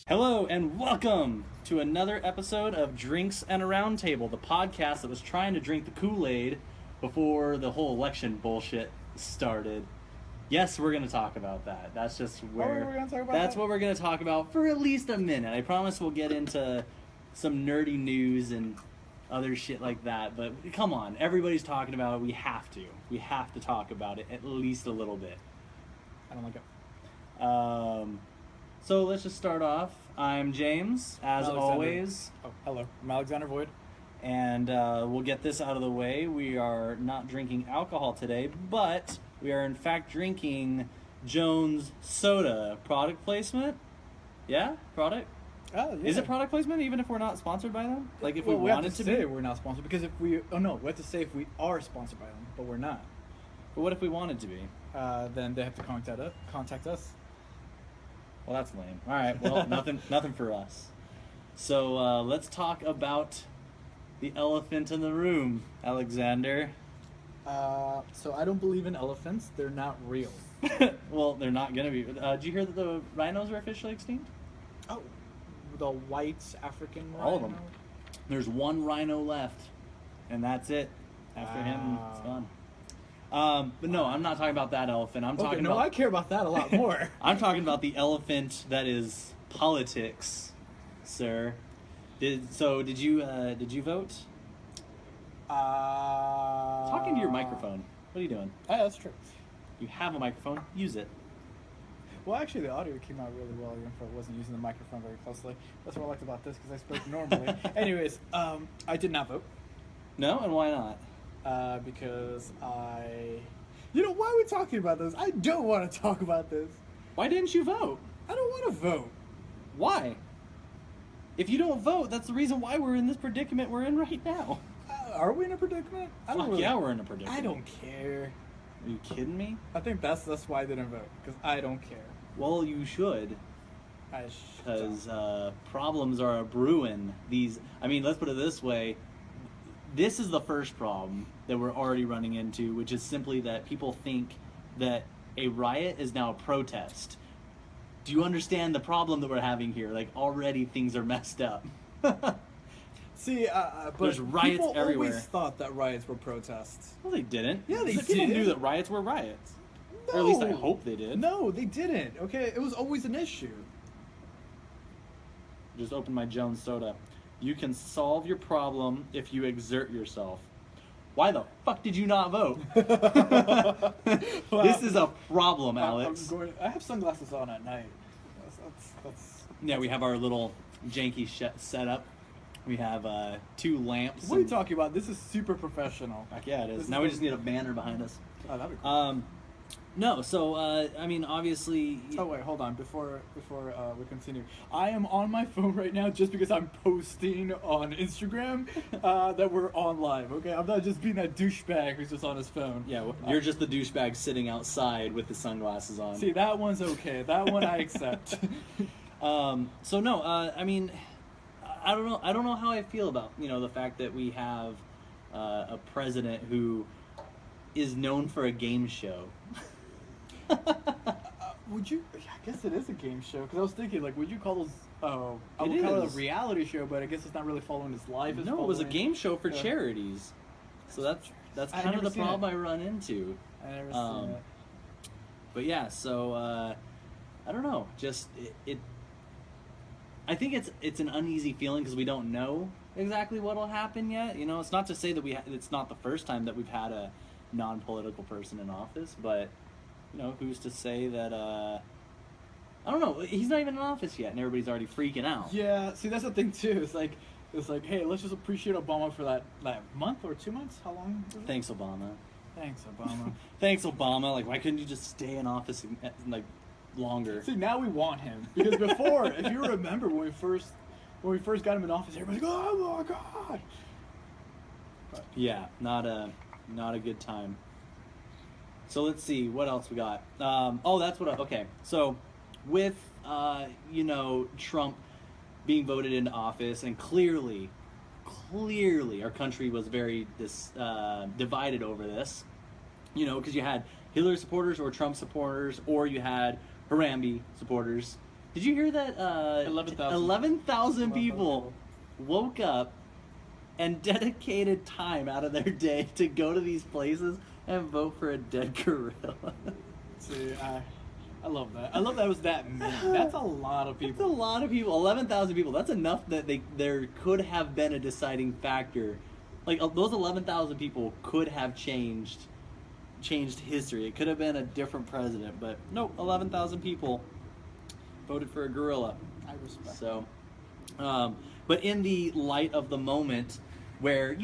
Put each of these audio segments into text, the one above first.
Hello and welcome to another episode of Drinks and a Round Table, the podcast that was trying to drink the Kool-Aid before the whole election bullshit started. Yes, we're going to talk about that. That's just where that's what we're going to talk about for at least a minute. I promise we'll get into some nerdy news and other shit like that, but come on, everybody's talking about it. We have to talk about it at least a little bit. I don't like it. So let's just start off. I'm James, as always. Oh, hello. I'm Alexander Void. And we'll get this out of the way. We are not drinking alcohol today, but we are in fact drinking Jones Soda. Product placement? Yeah? Product? Oh, yeah. Is it product placement even if we're not sponsored by them? Like if we have wanted to to say be? we're not sponsored because if we... Oh, no. We have to say if we are sponsored by them, but we're not. But what if we wanted to be? Then they have to contact us. Well, that's lame. All right. Well, nothing for us. So let's talk about the elephant in the room, Alexander. So I don't believe in elephants. They're not real. Well, they're not gonna be. Did you hear that the rhinos are officially extinct? Oh, the white African rhino? All of them. There's one rhino left, and that's it. After him, it's gone. But no, I'm not talking about that elephant. I'm talking about... I care about that a lot more. I'm talking about the elephant that is politics, sir. Did you vote? Talking to your microphone. What are you doing? Oh, that's true. You have a microphone. Use it. Well, actually, the audio came out really well, even if I wasn't using the microphone very closely. That's what I liked about this, because I spoke normally. Anyways, I did not vote. No? And why not? Because why are we talking about this? I don't want to talk about this. Why didn't you vote? I don't want to vote. Why? If you don't vote, that's the reason why we're in this predicament we're in right now. Are we in a predicament? Yeah, we're in a predicament. I don't care. Are you kidding me? I think that's why I didn't vote, because I don't care. Well, you should. Because problems are a brewing. Let's put it this way. This is the first problem that we're already running into, which is simply that people think that a riot is now a protest. Do you understand the problem that we're having here? Like, already things are messed up. See, but there's riots people everywhere. Always thought that riots were protests. Well, they didn't. Yeah, they did. People knew that riots were riots. No. Or at least I hope they did. No, they didn't. Okay, it was always an issue. Just open my Jones Soda. You can solve your problem if you exert yourself. Why the fuck did you not vote? This is a problem, Alex. I have sunglasses on at night. That's... Yeah, we have our little janky setup. We have 2 lamps. What are you talking about? This is super professional. Heck yeah, it is. Now we just need a banner behind us. Oh, that'd be cool. No, so obviously. Oh wait, hold on. Before we continue, I am on my phone right now just because I'm posting on Instagram that we're on live. Okay, I'm not just being that douchebag who's just on his phone. Yeah, you're just the douchebag sitting outside with the sunglasses on. See, that one's okay. That one I accept. So no, I don't know. I don't know how I feel about the fact that we have a president who is known for a game show. Would you? I guess it is a game show, because I was thinking, like, would you call those? I would It call it is. a reality show, but I guess it's not really following his life. No, it was a game show for charities. So that's kind of the problem I run into. I never seen it. But yeah, so I don't know. Just it. I think it's an uneasy feeling because we don't know exactly what'll happen yet. It's not to say that it's not the first time that we've had a non-political person in office, but who's to say that I don't know, he's not even in office yet and everybody's already freaking out. Yeah, see, that's the thing too. It's like, hey, let's just appreciate Obama for that month or 2 months. How long was it? Thanks, Obama. Thanks, Obama. Like, why couldn't you just stay in office like longer? See, now we want him, because before, if you remember when we first got him in office, everybody's like, oh my god. But, yeah, not a good time. So let's see what else we got. Okay. So with Trump being voted into office, and clearly our country was very divided over this. Because you had Hillary supporters or Trump supporters, or you had Harambe supporters. Did you hear that? 11,000. 11,000 people woke up and dedicated time out of their day to go to these places and vote for a dead gorilla. See, I love that. I love that it was that many. That's a lot of people. That's a lot of people. 11,000 people. That's enough that there could have been a deciding factor. Like those 11,000 people could have changed history. It could have been a different president, but nope. 11,000 people voted for a gorilla. I respect. So, but in the light of the moment, where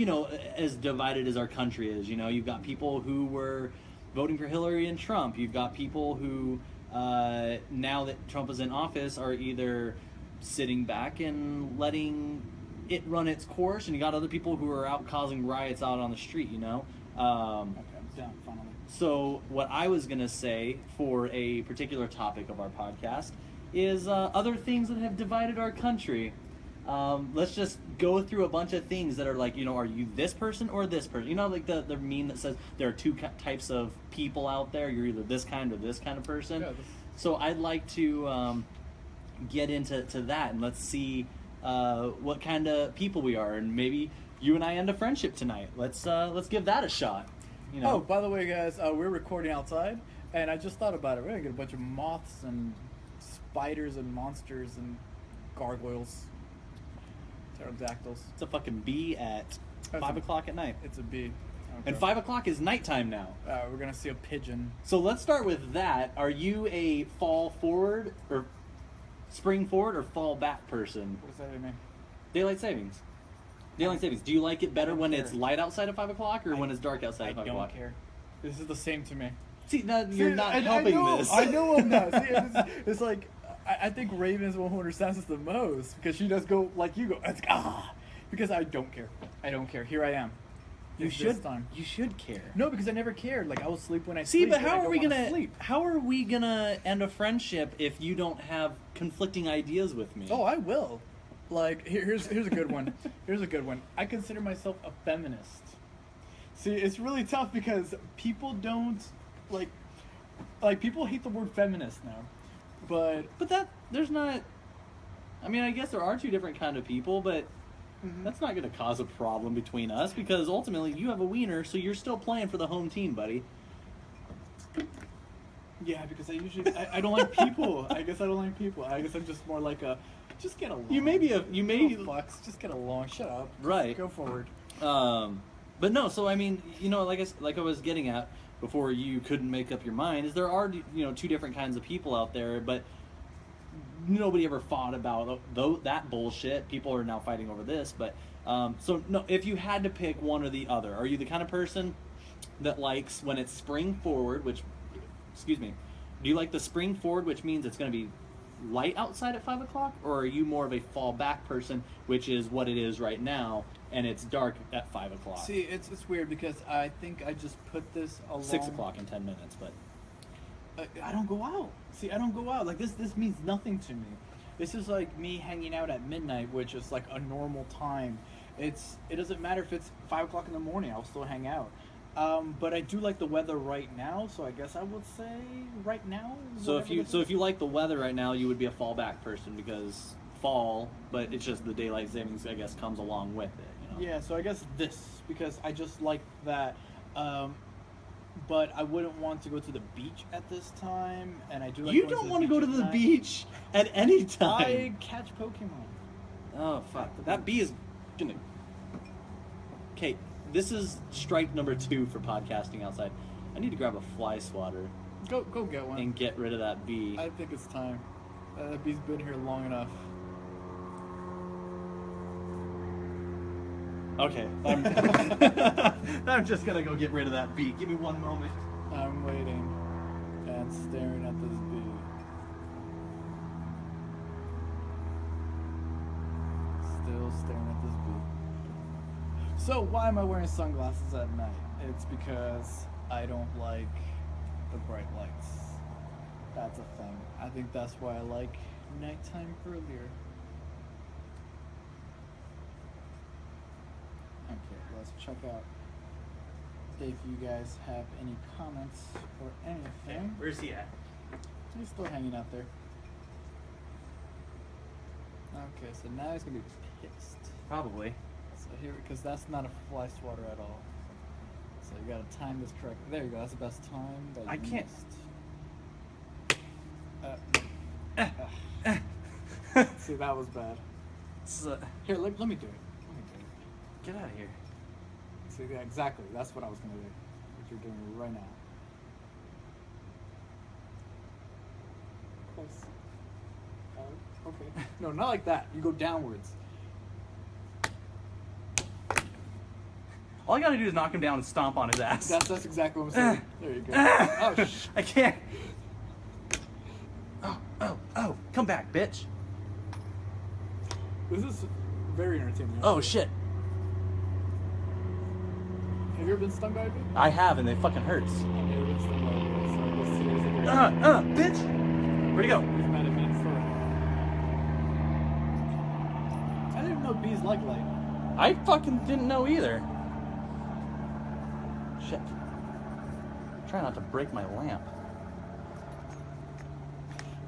as divided as our country is, you've got people who were voting for Hillary and Trump. You've got people who, now that Trump is in office, are either sitting back and letting it run its course, and you got other people who are out causing riots out on the street. Okay, I'm done finally. So what I was gonna say for a particular topic of our podcast is other things that have divided our country. Let's just go through a bunch of things that are like, are you this person or this person? Like the meme that says there are two types of people out there. You're either this kind or this kind of person. Yeah, So I'd like to get into that, and let's see what kind of people we are, and maybe you and I end a friendship tonight. Let's give that a shot. Oh, by the way, guys, we're recording outside, and I just thought about it. We're gonna get a bunch of moths and spiders and monsters and gargoyles. Pterodactyls. It's a fucking bee at 5 o'clock at night. It's a bee. Okay. And 5 o'clock is nighttime now. We're gonna see a pigeon. So let's start with that. Are you a fall forward or spring forward or fall back person? What does that even mean? Daylight savings. Daylight savings. Do you like it better when care. it's light outside at 5 o'clock or when it's dark outside at 5 o'clock? I don't care. This is the same to me. See, you're not helping this. I know I'm not. See, it's like, I think Raven's the one who understands this the most, because she does go like you go. It's like, because I don't care. I don't care. Here I am. You It's should. this time. You should care. No, because I never cared. Like I will sleep when I See, sleep. but when I how are don't we wanna gonna sleep. how are we gonna end a friendship if you don't have conflicting ideas with me? Oh, I will. Like here's a good one. Here's a good one. I consider myself a feminist. See, it's really tough because people don't like people hate the word feminist now. But there's not. I mean, I guess there are two different kind of people, but that's not going to cause a problem between us because ultimately you have a wiener, so you're still playing for the home team, buddy. yeah, because I don't like people. I guess I don't like people. I guess I'm just more like a just get along. You may fucks, just get along. Shut up. Right. Go forward. But no. So I mean, like I was getting at before, you couldn't make up your mind. Is there are two different kinds of people out there, but nobody ever fought about that bullshit. People are now fighting over this, but so no. If you had to pick one or the other, are you the kind of person that likes when it's spring forward, do you like the spring forward, which means it's going to be light outside at 5 o'clock, or are you more of a fall back person, which is what it is right now, and it's dark at 5 o'clock? See, it's weird because I think I just put this along 6 o'clock in 10 minutes, but I don't go out. See, I don't go out. Like this means nothing to me. This is like me hanging out at midnight, which is like a normal time. It doesn't matter if it's 5 o'clock in the morning. I'll still hang out. But I do like the weather right now, so I guess I would say right now. So if you like the weather right now, you would be a fall back person because fall, but it's just the daylight savings, I guess, comes along with it. Yeah, so I guess this, because I just like that. But I wouldn't want to go to the beach at this time, and I do like you going don't to the want to beach go to at the night. beach at any time. I catch Pokemon. Oh fuck! That bee is gonna. Okay, this is strike number 2 for podcasting outside. I need to grab a fly swatter Go get one. and get rid of that bee. I think it's time. That bee's been here long enough. Okay, I'm just gonna go get rid of that bee. Give me one moment. I'm waiting and staring at this bee. Still staring at this bee. So why am I wearing sunglasses at night? It's because I don't like the bright lights. That's a thing. I think that's why I like nighttime earlier. Okay, let's check out if you guys have any comments or anything. Where's he at? He's still hanging out there. Okay, so now he's gonna be pissed. Probably. So here, because that's not a fly swatter at all. So you gotta time this correctly. There you go. That's the best time. That you I can't. Missed. See, that was bad. So, Here, let me do it. Let me do it. get out of here. See, yeah, exactly. That's what I was gonna do. What you're doing right now. Close. Okay. No, not like that. You go downwards. All I gotta do is knock him down and stomp on his ass. That's exactly what I'm saying. There you go. Oh, I can't. Oh, come back, bitch. This is very entertaining. Oh, shit. Have you ever been stung by a bee? I have, and it fucking hurts. I've never been stung by a bee, so I guess today's a great Bitch. Where'd he go? He's mad at me in store. I didn't even know bees like light. I fucking didn't know either. Shit. Try not to break my lamp.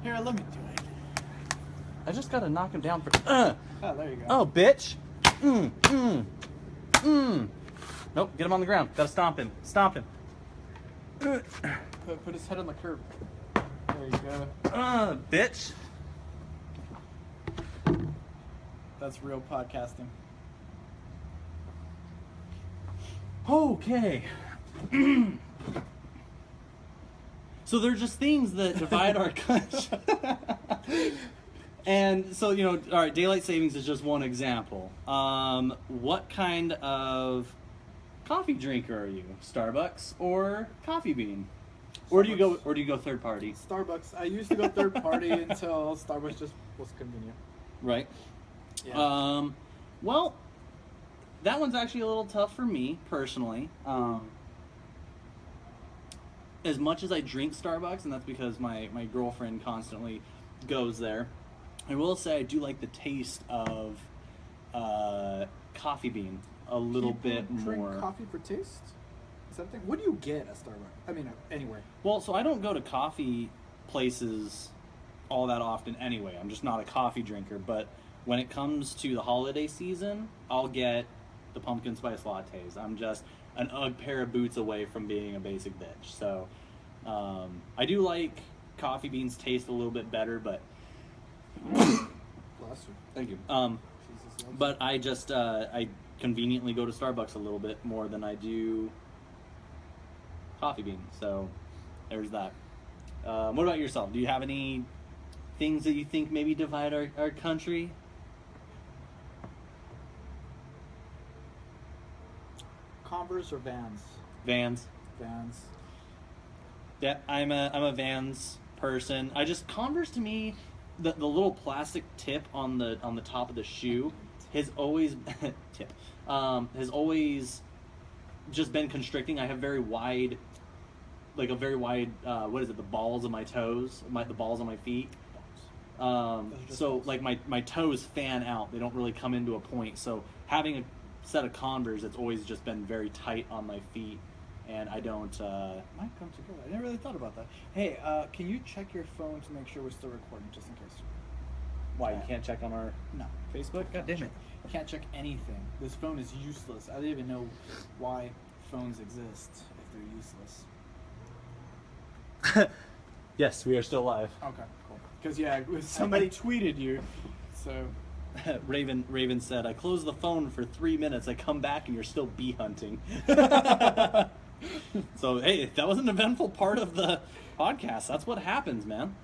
Here, let me do it. I just gotta knock him down for. Oh, there you go. Oh, bitch. Nope, get him on the ground. Gotta stomp him. Stomp him. Put his head on the curb. There you go. Bitch. That's real podcasting. Okay. So they're just things that divide our country. And so, you know, all right, daylight savings is just one example. What kind of coffee drinker are you? Starbucks or Coffee Bean? Or do you go third party? Starbucks. I used to go third party until Starbucks just was convenient. Right. Yeah. Well, that one's actually a little tough for me personally. As much as I drink Starbucks, and that's because my girlfriend constantly goes there, I will say I do like the taste of Coffee Bean a little bit drink more. Coffee for taste? Is that a thing? What do you get at Starbucks? I mean, anywhere. Well, so I don't go to coffee places all that often anyway. I'm just not a coffee drinker, but when it comes to the holiday season, I'll get the pumpkin spice lattes. I'm just an UGG pair of boots away from being a basic bitch. So I do like Coffee Bean's taste a little bit better, but Bless you. thank you. Jesus loves But I just I conveniently go to Starbucks a little bit more than I do Coffee Bean. So there's that. What about yourself? Do you have any things that you think maybe divide our country? Converse or Vans? Vans. Vans. Yeah, I'm a Vans person. Converse to me, the little plastic tip on the top of the shoe has always has always just been constricting. I have very wide what is it, the balls of my toes, the balls on my feet. So like my toes fan out. They don't really come into a point. So having a set of Converse that's always just been very tight on my feet, and I don't Might come together. I never really thought about that. Hey, can you check your phone to make sure we're still recording, just in case? why you can't check on our No. Facebook? God damn it. You can't check anything. This phone is useless. I don't even know why phones exist if they're useless. Yes, we are still live. Okay, cool. Because somebody tweeted you, so Raven said, I close the phone for 3 minutes, I come back and you're still bee hunting. So, hey, that was an eventful part of the podcast. That's what happens, man.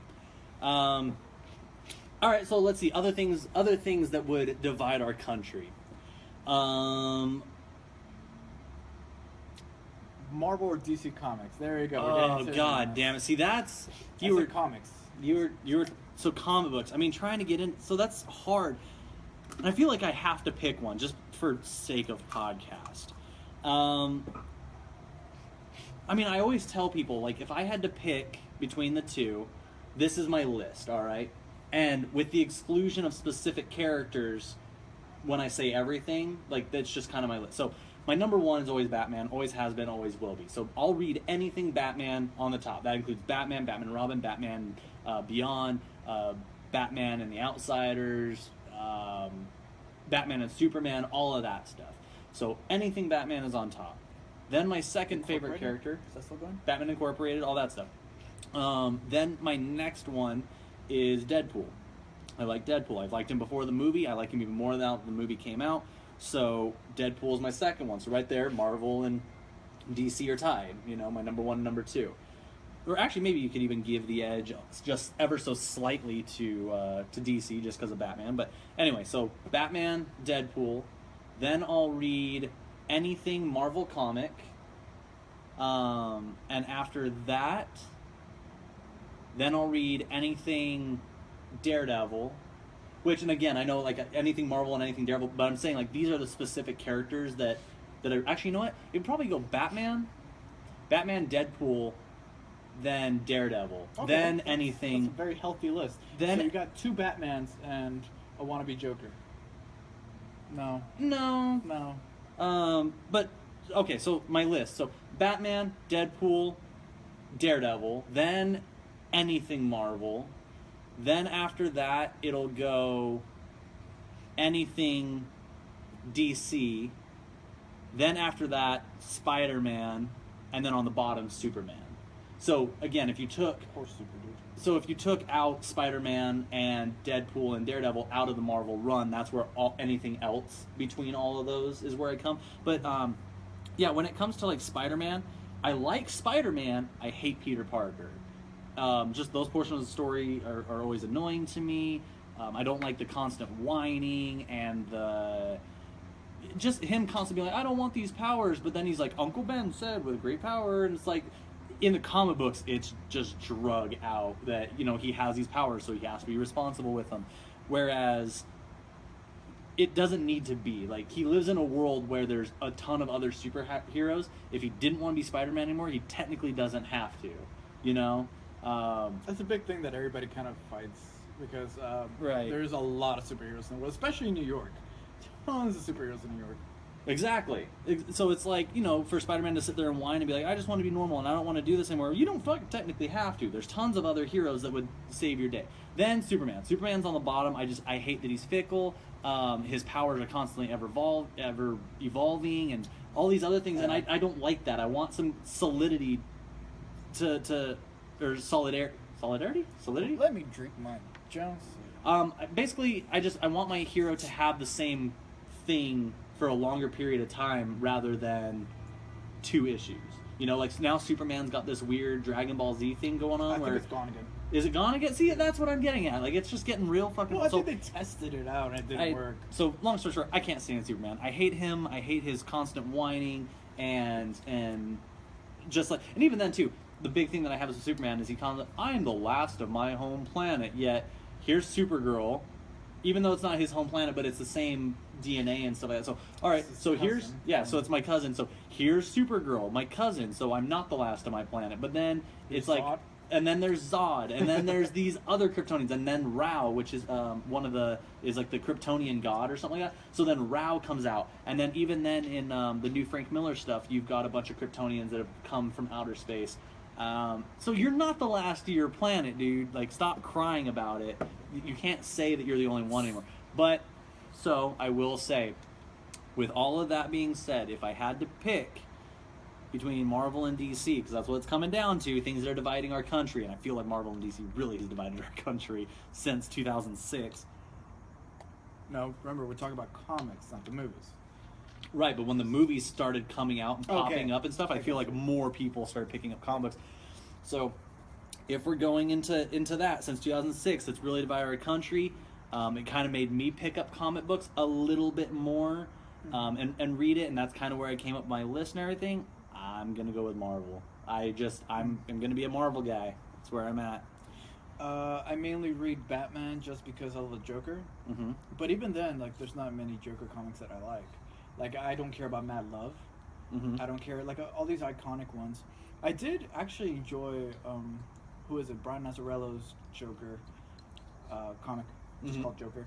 All right, so let's see. Other things that would divide our country. Marvel or DC Comics. There you go. Oh, God damn it. See, that's... You were comics. You were so comic books. I mean, trying to get in... So that's hard. And I feel like I have to pick one just for sake of podcast. I mean, I always tell people, like, if I had to pick between the two, this is my list, all right? And with the exclusion of specific characters, when I say everything, like, that's just kind of my list. So my number one is always Batman, always has been, always will be. So I'll read anything Batman on the top. That includes Batman, Batman and Robin, Batman Beyond, Batman and the Outsiders, Batman and Superman, all of that stuff. So anything Batman is on top. Then my second favorite character, Is that still going? Batman Incorporated, all that stuff. Then my next one is Deadpool. I like Deadpool. I've liked him before the movie. I like him even more now that the movie came out. So Deadpool is my second one. So right there, Marvel and DC are tied. You know, my number one and number two. Or actually, maybe you could even give the edge just ever so slightly to DC just because of Batman. But anyway, so Batman, Deadpool. Then I'll read anything Marvel comic. And after that, then I'll read anything Daredevil. Which, and again, I know like anything Marvel and anything Daredevil, but I'm saying like these are the specific characters that are actually, you know what? It'd probably go Batman, Deadpool, then Daredevil, Okay. then anything. That's a very healthy list. Then so you got 2 Batmans and a wannabe Joker. No. But okay, so my list. So Batman, Deadpool, Daredevil, then anything Marvel. Then after that, it'll go anything DC. Then after that, Spider-Man, and then on the bottom, Superman. So again, if you took out Spider-Man and Deadpool and Daredevil out of the Marvel run, that's where anything else between all of those is where I come. But yeah, when it comes to like Spider-Man, I like Spider-Man. I hate Peter Parker. Just those portions of the story are always annoying to me. I don't like the constant whining and just him constantly being like, I don't want these powers, but then he's like, Uncle Ben said with great power, and it's like, in the comic books, it's just drug out that, you know, he has these powers, so he has to be responsible with them. Whereas, it doesn't need to be. Like, he lives in a world where there's a ton of other superheroes. If he didn't want to be Spider-Man anymore, he technically doesn't have to, you know? That's a big thing that everybody kind of fights, because right. There's a lot of superheroes in the world, especially in New York. Tons of superheroes in New York. Exactly. So it's like, you know, for Spider-Man to sit there and whine and be like, I just want to be normal and I don't want to do this anymore. You don't technically have to. There's tons of other heroes that would save your day. Then Superman. Superman's on the bottom. I hate that he's fickle. His powers are constantly ever evolving and all these other things, and I don't like that. I want some solidity or solidarity. Solidity? Let me drink mine, Jones. Basically, I want my hero to have the same thing for a longer period of time rather than 2 issues. You know, like now Superman's got this weird Dragon Ball Z thing going on. I think it's gone again. Is it gone again? See, that's what I'm getting at. Like, it's just getting real fucking... Well, I think they tested it out and it didn't work. So, long story short, I can't stand Superman. I hate him. I hate his constant whining and just like... And even then, too, the big thing that I have as a Superman is I'm the last of my home planet, yet here's Supergirl, even though it's not his home planet, but it's the same DNA and stuff like that. So, all right, so here's... Yeah, so it's my cousin. So, here's Supergirl, my cousin, so I'm not the last of my planet. But then it's like... Zod? And then there's Zod, and then there's these other Kryptonians, and then Rao, which is is like the Kryptonian god or something like that. So then Rao comes out, and then even then in the new Frank Miller stuff, you've got a bunch of Kryptonians that have come from outer space. So you're not the last of your planet, dude. Like, stop crying about it. You can't say that you're the only one anymore. But, so, I will say, with all of that being said, if I had to pick between Marvel and DC, because that's what it's coming down to, things that are dividing our country, and I feel like Marvel and DC really has divided our country since 2006. No, remember, we're talking about comics, not the movies. Right, but when the movies started coming out and popping up and stuff, I feel like more people started picking up comic books. So, if we're going into that, since 2006, it's really divided our country. It kind of made me pick up comic books a little bit more and read it, and that's kind of where I came up with my list and everything. I'm gonna go with Marvel. I'm gonna be a Marvel guy. That's where I'm at. I mainly read Batman just because of the Joker. Mm-hmm. But even then, like, there's not many Joker comics that I like. Like, I don't care about Mad Love. Mm-hmm. I don't care, like, all these iconic ones. I did actually enjoy, who is it? Brian Azzarello's Joker comic. It's called Joker.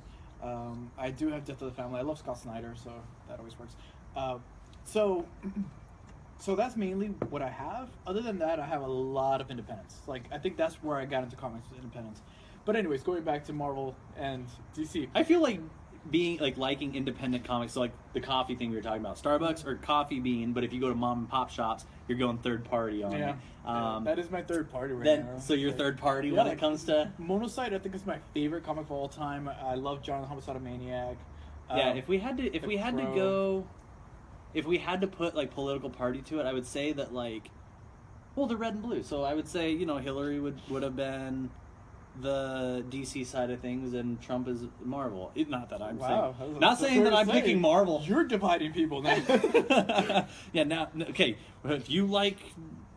I do have Death of the Family. I love Scott Snyder, so that always works. So that's mainly what I have. Other than that, I have a lot of independence. Like, I think that's where I got into comics, independence. But anyways, going back to Marvel and DC. I feel like being like liking independent comics, so like the coffee thing we were talking about, Starbucks or Coffee Bean, but if you go to mom and pop shops, you're going third party on it. That is my third party right then, now. so you're third party Yeah, when like, it comes to... Monocyte, I think, is my favorite comic of all time. I love John the Homicidal Maniac. Yeah, if we had to put like political party to it, I would say that like, well, they're red and blue. So I would say, you know, Hillary would have been the DC side of things, and Trump is Marvel. Not that I'm saying, not saying that I'm picking Marvel. You're dividing people now. Yeah, now okay. If you like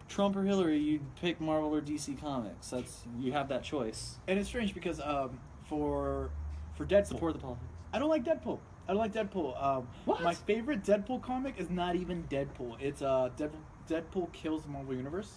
Trump or Hillary, you pick Marvel or DC Comics. You have that choice. And it's strange because for Deadpool, Support the politics. I don't like Deadpool. What? My favorite Deadpool comic is not even Deadpool. It's Deadpool Kills the Marvel Universe.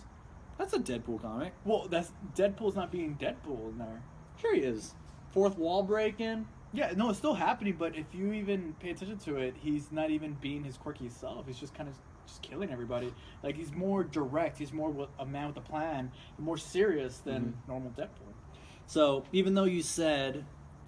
That's a Deadpool comic. Well, that's Deadpool's not being Deadpool in there. Sure he is. Fourth wall breaking. Yeah, no, it's still happening, but if you even pay attention to it, he's not even being his quirky self. He's just kind of just killing everybody. Like, he's more direct. He's more a man with a plan, more serious than normal Deadpool. So, even though you said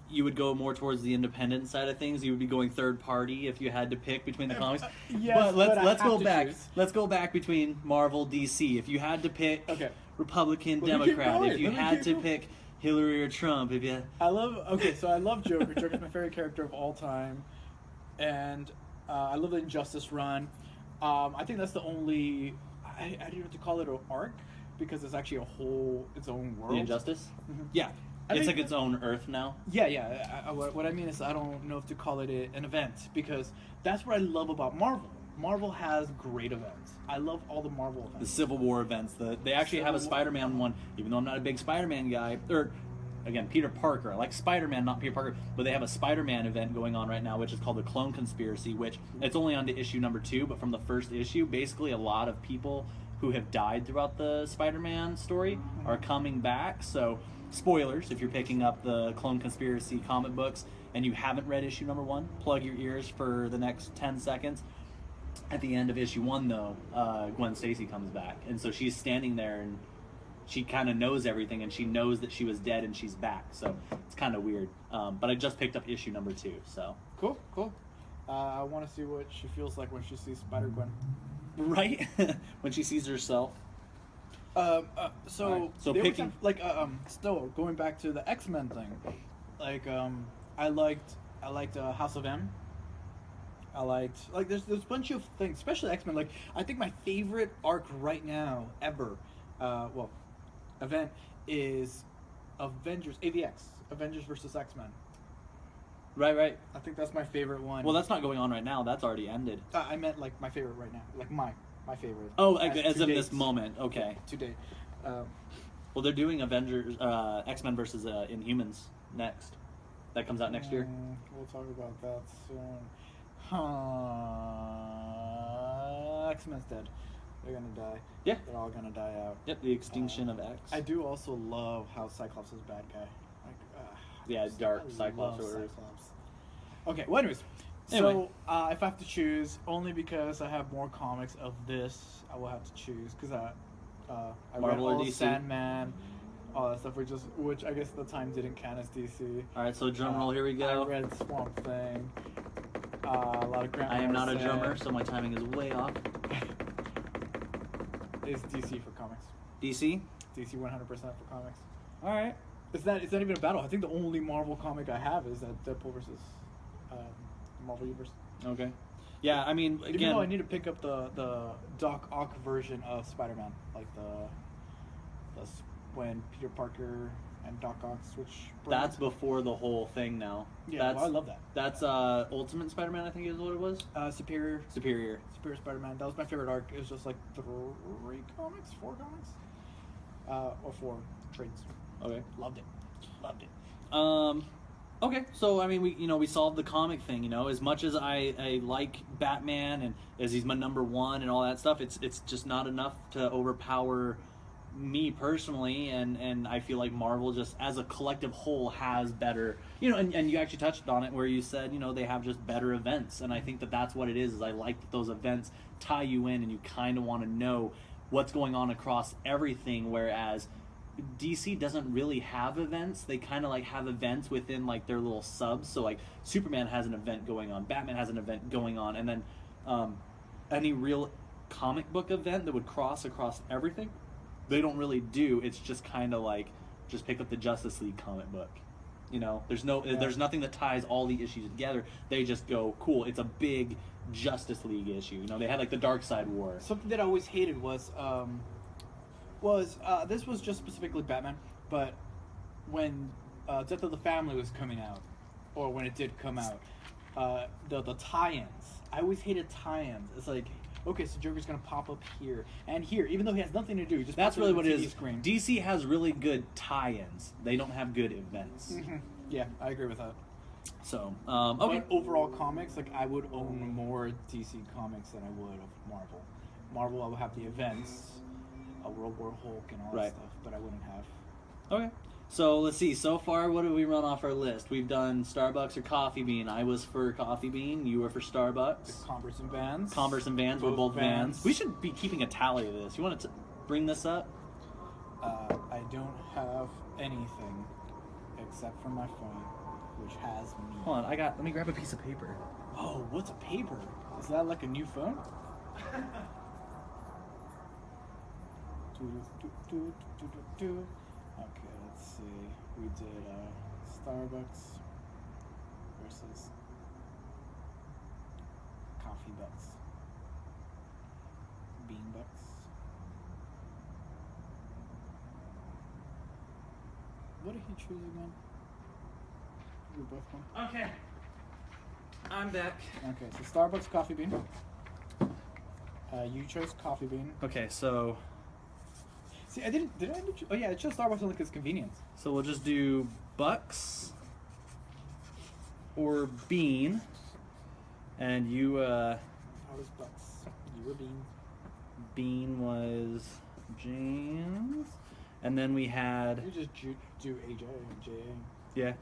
you would go more towards the independent side of things, you would be going third party if you had to pick between the comics. Yes, but I let's have go to back. choose. Let's go back between Marvel, DC. If you had to pick Republican, Let me keep Democrat, going. if you Let me had keep to going. pick Hillary or Trump, if you... I love Joker. Joker's my favorite character of all time. And I love the Injustice run. I think that's the only... I don't know what to call it, an arc, because it's actually its own world. The Injustice? Mhm. Yeah. I It's think- like its own Earth now. Yeah. What I mean is I don't know if to call it an event, because that's what I love about Marvel. Marvel has great events. I love all the Marvel events. The Civil War events. They actually have a Spider-Man one, even though I'm not a big Spider-Man guy. Or, again, Peter Parker. I like Spider-Man, not Peter Parker. But they have a Spider-Man event going on right now, which is called the Clone Conspiracy, which it's only on to issue number 2, but from the first issue, basically a lot of people who have died throughout the Spider-Man story are coming back. So, spoilers, if you're picking up the Clone Conspiracy comic books and you haven't read issue number 1, plug your ears for the next 10 seconds. At the end of issue 1, though, Gwen Stacy comes back. And so she's standing there and she kind of knows everything, and she knows that she was dead and she's back. So it's kind of weird. But I just picked up issue number 2, so. Cool. I want to see what she feels like when she sees Spider-Gwen. Right? When she sees herself. So So picking... still going back to the X-Men thing, I liked House of M. I liked there's a bunch of things, especially X-Men. Like, I think my favorite arc right now ever, event is Avengers versus X-Men. Right. I think that's my favorite one. Well, that's not going on right now. That's already ended. I meant like my favorite right now, like my favorite. Oh, as to of date. this moment. Okay. To date. Well, they're doing X-Men versus Inhumans next. That comes out next year. We'll talk about that soon. X-Men's dead. They're gonna die. Yeah. They're all gonna die out. Yep, the extinction of X. I do also love how Cyclops is a bad guy. Yeah, dark I Cyclops love orders. Cyclops. Okay, well, anyways. Anyway. So, if I have to choose, only because I have more comics of this, I will have to choose, because I Marvel read or all DC? Sandman, all that stuff, which I guess at the time didn't count as DC. Alright, so drum roll, here we go. I read Swamp Thing, a lot of Grant I am not a Morrison. drummer, so my timing is way off. It's DC for comics. DC? DC 100% for comics. Alright. It's not even a battle. I think the only Marvel comic I have is that Deadpool versus Marvel Universe. Okay. Yeah, I mean, again... Even though I need to pick up the Doc Ock version of Spider-Man, like when Peter Parker and Doc Ock switch brains. That's before the whole thing now. Yeah, I love that. That's Ultimate Spider-Man, I think is what it was? Superior Superior. Spider-Man. That was my favorite arc. It was just like 4 comics? Or 4 trades. Okay. Loved it. Okay, so I mean, we solved the comic thing. As much as I like Batman and as he's my number 1 and all that stuff, it's just not enough to overpower me personally, and I feel like Marvel just as a collective whole has better, and you actually touched on it where you said they have just better events, and I think that's what it is I like that those events tie you in and you kind of want to know what's going on across everything, whereas DC doesn't really have events. They kind of like have events within like their little subs. So like Superman has an event going on, Batman has an event going on, and then any real comic book event that would cross across everything, they don't really do. It's just kind of like just pick up the Justice League comic book. You know, there's nothing that ties all the issues together. They just go, cool, it's a big Justice League issue. You know, they had like the Dark Side War. Something that I always hated was this was just specifically Batman, but when Death of the Family was coming out, or when it did come out, the tie-ins. I always hated tie-ins. It's like, okay, so Joker's gonna pop up here and here, even though he has nothing to do. He just That's really what it TV is. Screen. DC has really good tie-ins. They don't have good events. Mm-hmm. Yeah, I agree with that. So, okay. But overall comics, like I would own more DC comics than I would of Marvel. Marvel, I would have the events, World War Hulk, and all that stuff, but I wouldn't have. Okay. So let's see. So far, what have we run off our list? We've done Starbucks or Coffee Bean. I was for Coffee Bean. You were for Starbucks. The Converse and Vans. Converse and Vans. We're both Vans. We should be keeping a tally of this. You want to bring this up? I don't have anything except for my phone, which has me. Hold on. Let me grab a piece of paper. Oh, what's a paper? Is that like a new phone? Okay, let's see. We did Starbucks versus Coffee Bucks. Bean Bucks. What did he choose again? We both won. Okay. I'm back. Okay, so Starbucks, Coffee Bean. You chose Coffee Bean. Okay, so... See, did I? Oh yeah, it chose Starbucks only because convenience. So we'll just do Bucks or Bean, and you. I was Bucks. You were Bean. Bean was James, and then we had. You just do AJ and JA. Yeah.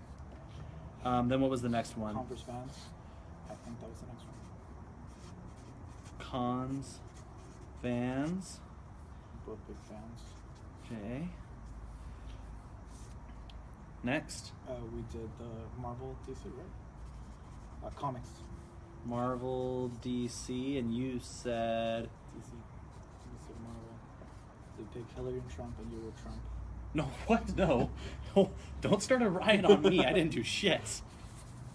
Then what was the next one? Converse Vans. I think that was the next one. Cons, Vans. Both big fans. Okay. Next. We did the Marvel DC, right? Comics. Marvel, DC, and you said... DC. You said Marvel. They picked Hillary and Trump, and you were Trump. No, what? No. No. Don't start a riot on me. I didn't do shit.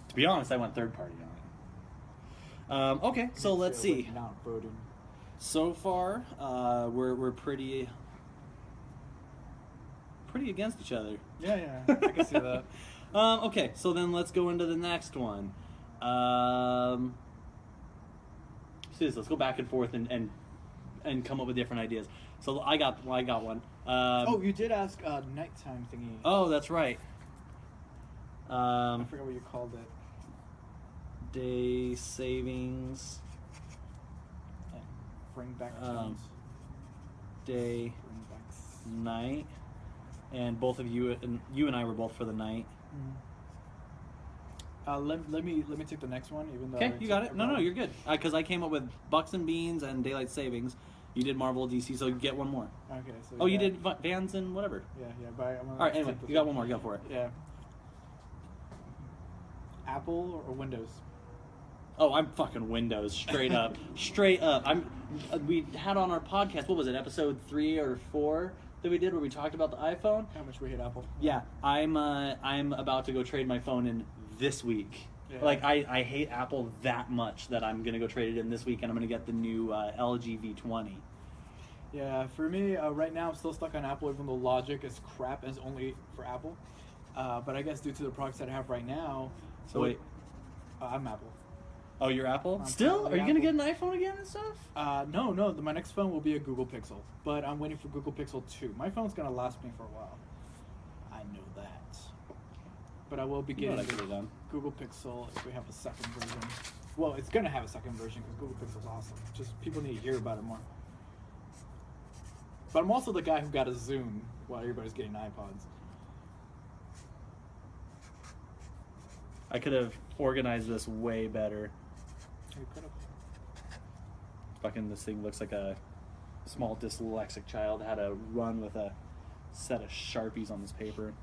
To be honest, I went third party on it. Okay, so let's see. Not voting. So far, we're pretty against each other. Yeah, I can see that. Okay, so then let's go into the next one. Let's go back and forth and come up with different ideas. So I got one. Oh, you did ask nighttime thingy. Oh, that's right. I forgot what you called it. Day savings. Bring back times. Day, Bring backs. night, and both of you and I were both for the night. Let me take the next one, even though. Okay, you got it. No, you're good. Because I came up with Bucks and Beans and Daylight Savings. You did Marvel, DC, so you get one more. Okay, so. Oh, you did Vans and whatever. Yeah, but I'm gonna. All right, anyway, you got one more. Go for it. Yeah. Apple or Windows? Oh, I'm fucking Windows, straight up, straight up. We had on our podcast. What was it, episode 3 or 4 that we did, where we talked about the iPhone? How much we hate Apple? Yeah, I'm about to go trade my phone in this week. Yeah. Like I hate Apple that much that I'm gonna go trade it in this week, and I'm gonna get the new LG V20. Yeah, for me right now, I'm still stuck on Apple, even though Logic is crap and it's only for Apple. But I guess due to the products that I have right now. So wait, I'm Apple. Oh, you're Apple? I'm Still? Are you Apple. gonna get an iPhone again and stuff? No. My next phone will be a Google Pixel, but I'm waiting for Google Pixel 2. My phone's gonna last me for a while. I know that. But I will be getting the Google Pixel if we have a second version. Well, it's gonna have a second version because Google Pixel's awesome. Just people need to hear about it more. But I'm also the guy who got a Zoom while everybody's getting iPods. I could have organized this way better. You could have. Fucking this thing looks like a small dyslexic child had a run with a set of Sharpies on this paper.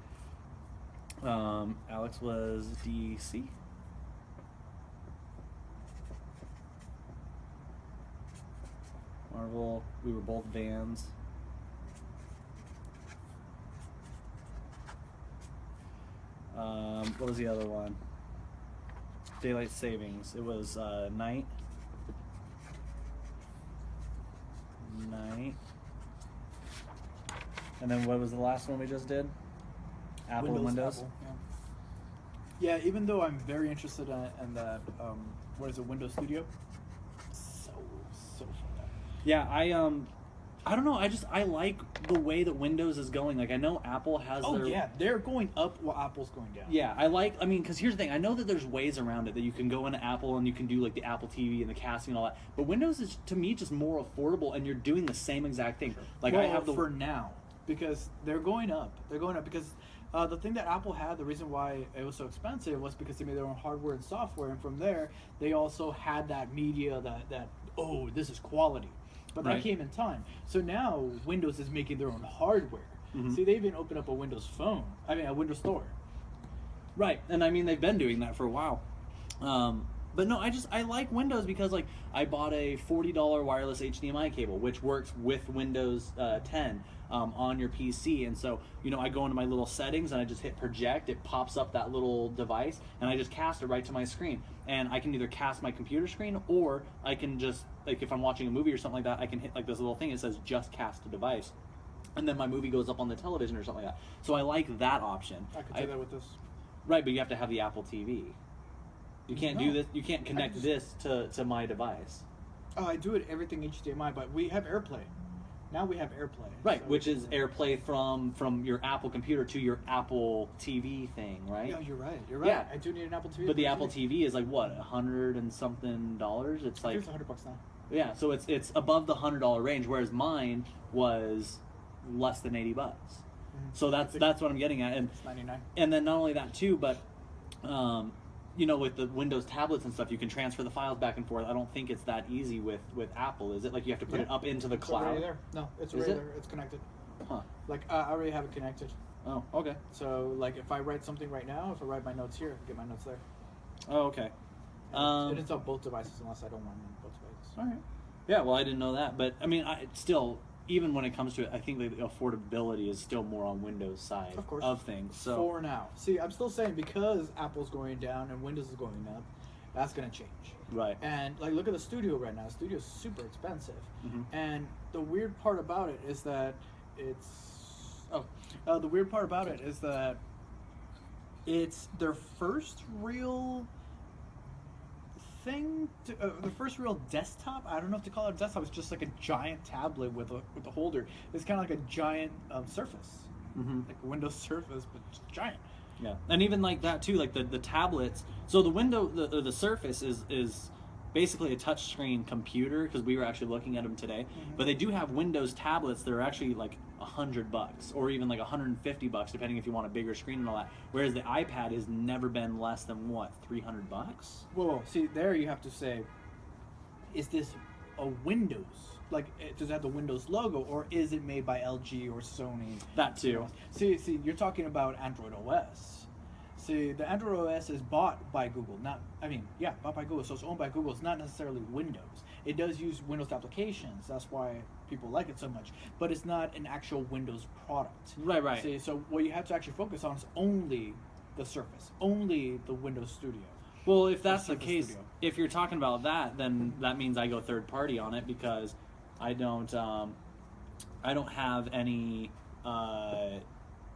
Alex was DC. Marvel, we were both Vans. What was the other one? Daylight Savings. It was Night. And then what was the last one we just did? Apple and Windows. Apple, yeah. Yeah, even though I'm very interested in the what is it, Windows Studio? So for that. Yeah, I don't know. I like the way that Windows is going. Like, I know Apple has Oh their... yeah, they're going up while Apple's going down. Yeah, I mean, because here's the thing. I know that there's ways around it, that you can go into Apple and you can do, like, the Apple TV and the casting and all that. But Windows is, to me, just more affordable, and you're doing the same exact thing. Like, well, I have the... for now, because they're going up. They're going up because the thing that Apple had, the reason why it was so expensive was because they made their own hardware and software, and from there, they also had that media that oh, this is quality. But that came in time. So now Windows is making their own hardware. Mm-hmm. See, they even opened up a Windows phone. I mean, a Windows Store. Right, and I mean, they've been doing that for a while. But no, I like Windows because, like, I bought a $40 wireless HDMI cable, which works with Windows 10 on your PC. And so, you know, I go into my little settings and I just hit project. It pops up that little device, and I just cast it right to my screen. And I can either cast my computer screen, or I can just, like, if I'm watching a movie or something like that, I can hit, like, this little thing. It says just cast a device. And then my movie goes up on the television or something like that. So I like that option. I could do that with this. Right, but you have to have the Apple TV. You can't do this. You can't connect this to my device. Oh, I do it everything HDMI, but we have AirPlay. Now we have AirPlay. Right, so which is AirPlay from your Apple computer to your Apple TV thing, right? Yeah, you're right. You're right. Yeah. I do need an Apple TV. But the Apple TV is like what, $100 and something dollars? It's like it's $100 now. Yeah, so it's above the $100 range, whereas mine was less than $80. Mm-hmm. So that's what I'm getting at, and it's $99. And then not only that too, but you know, with the Windows tablets and stuff, you can transfer the files back and forth. I don't think it's that easy with Apple, is it? Like, you have to put it up into the cloud? Already there. No, it's already there. It's connected. Huh. Like, I already have it connected. Oh, okay. So, like, if I write something right now, if I write my notes here, I can get my notes there. Oh, okay. And it's on both devices unless I don't want them on both devices. All right. Yeah, well, I didn't know that. But, I mean, still, even when it comes to it, I think the affordability is still more on Windows side of things. So for now. See, I'm still saying because Apple's going down and Windows is going up, that's going to change. Right. And, like, look at the Studio right now. The Studio's super expensive. Mm-hmm. And the weird part about it is that the weird part about it is that it's their first real thing, the first real desktop. I don't know if to call it a desktop. It's just like a giant tablet with a holder. It's kind of like a giant Surface, like a Windows Surface, but just giant. Yeah, and even like that too, like the tablets. So the Surface is basically a touchscreen computer, because we were actually looking at them today. Mm-hmm. But they do have Windows tablets that are actually like $100 or even like $150, depending if you want a bigger screen and all that. Whereas the iPad has never been less than what, $300? Well, see, there you have to say, is this a Windows? Like, does it have the Windows logo, or is it made by LG or Sony? That too. See, you're talking about Android OS. See, the Android OS is bought by Google. Bought by Google. So it's owned by Google. It's not necessarily Windows. It does use Windows applications. That's why people like it so much. But it's not an actual Windows product. Right. See, so what you have to actually focus on is only the Surface, only the Windows Studio. Well, if that's the case, Studio. If you're talking about that, then that means I go third party on it, because I don't have any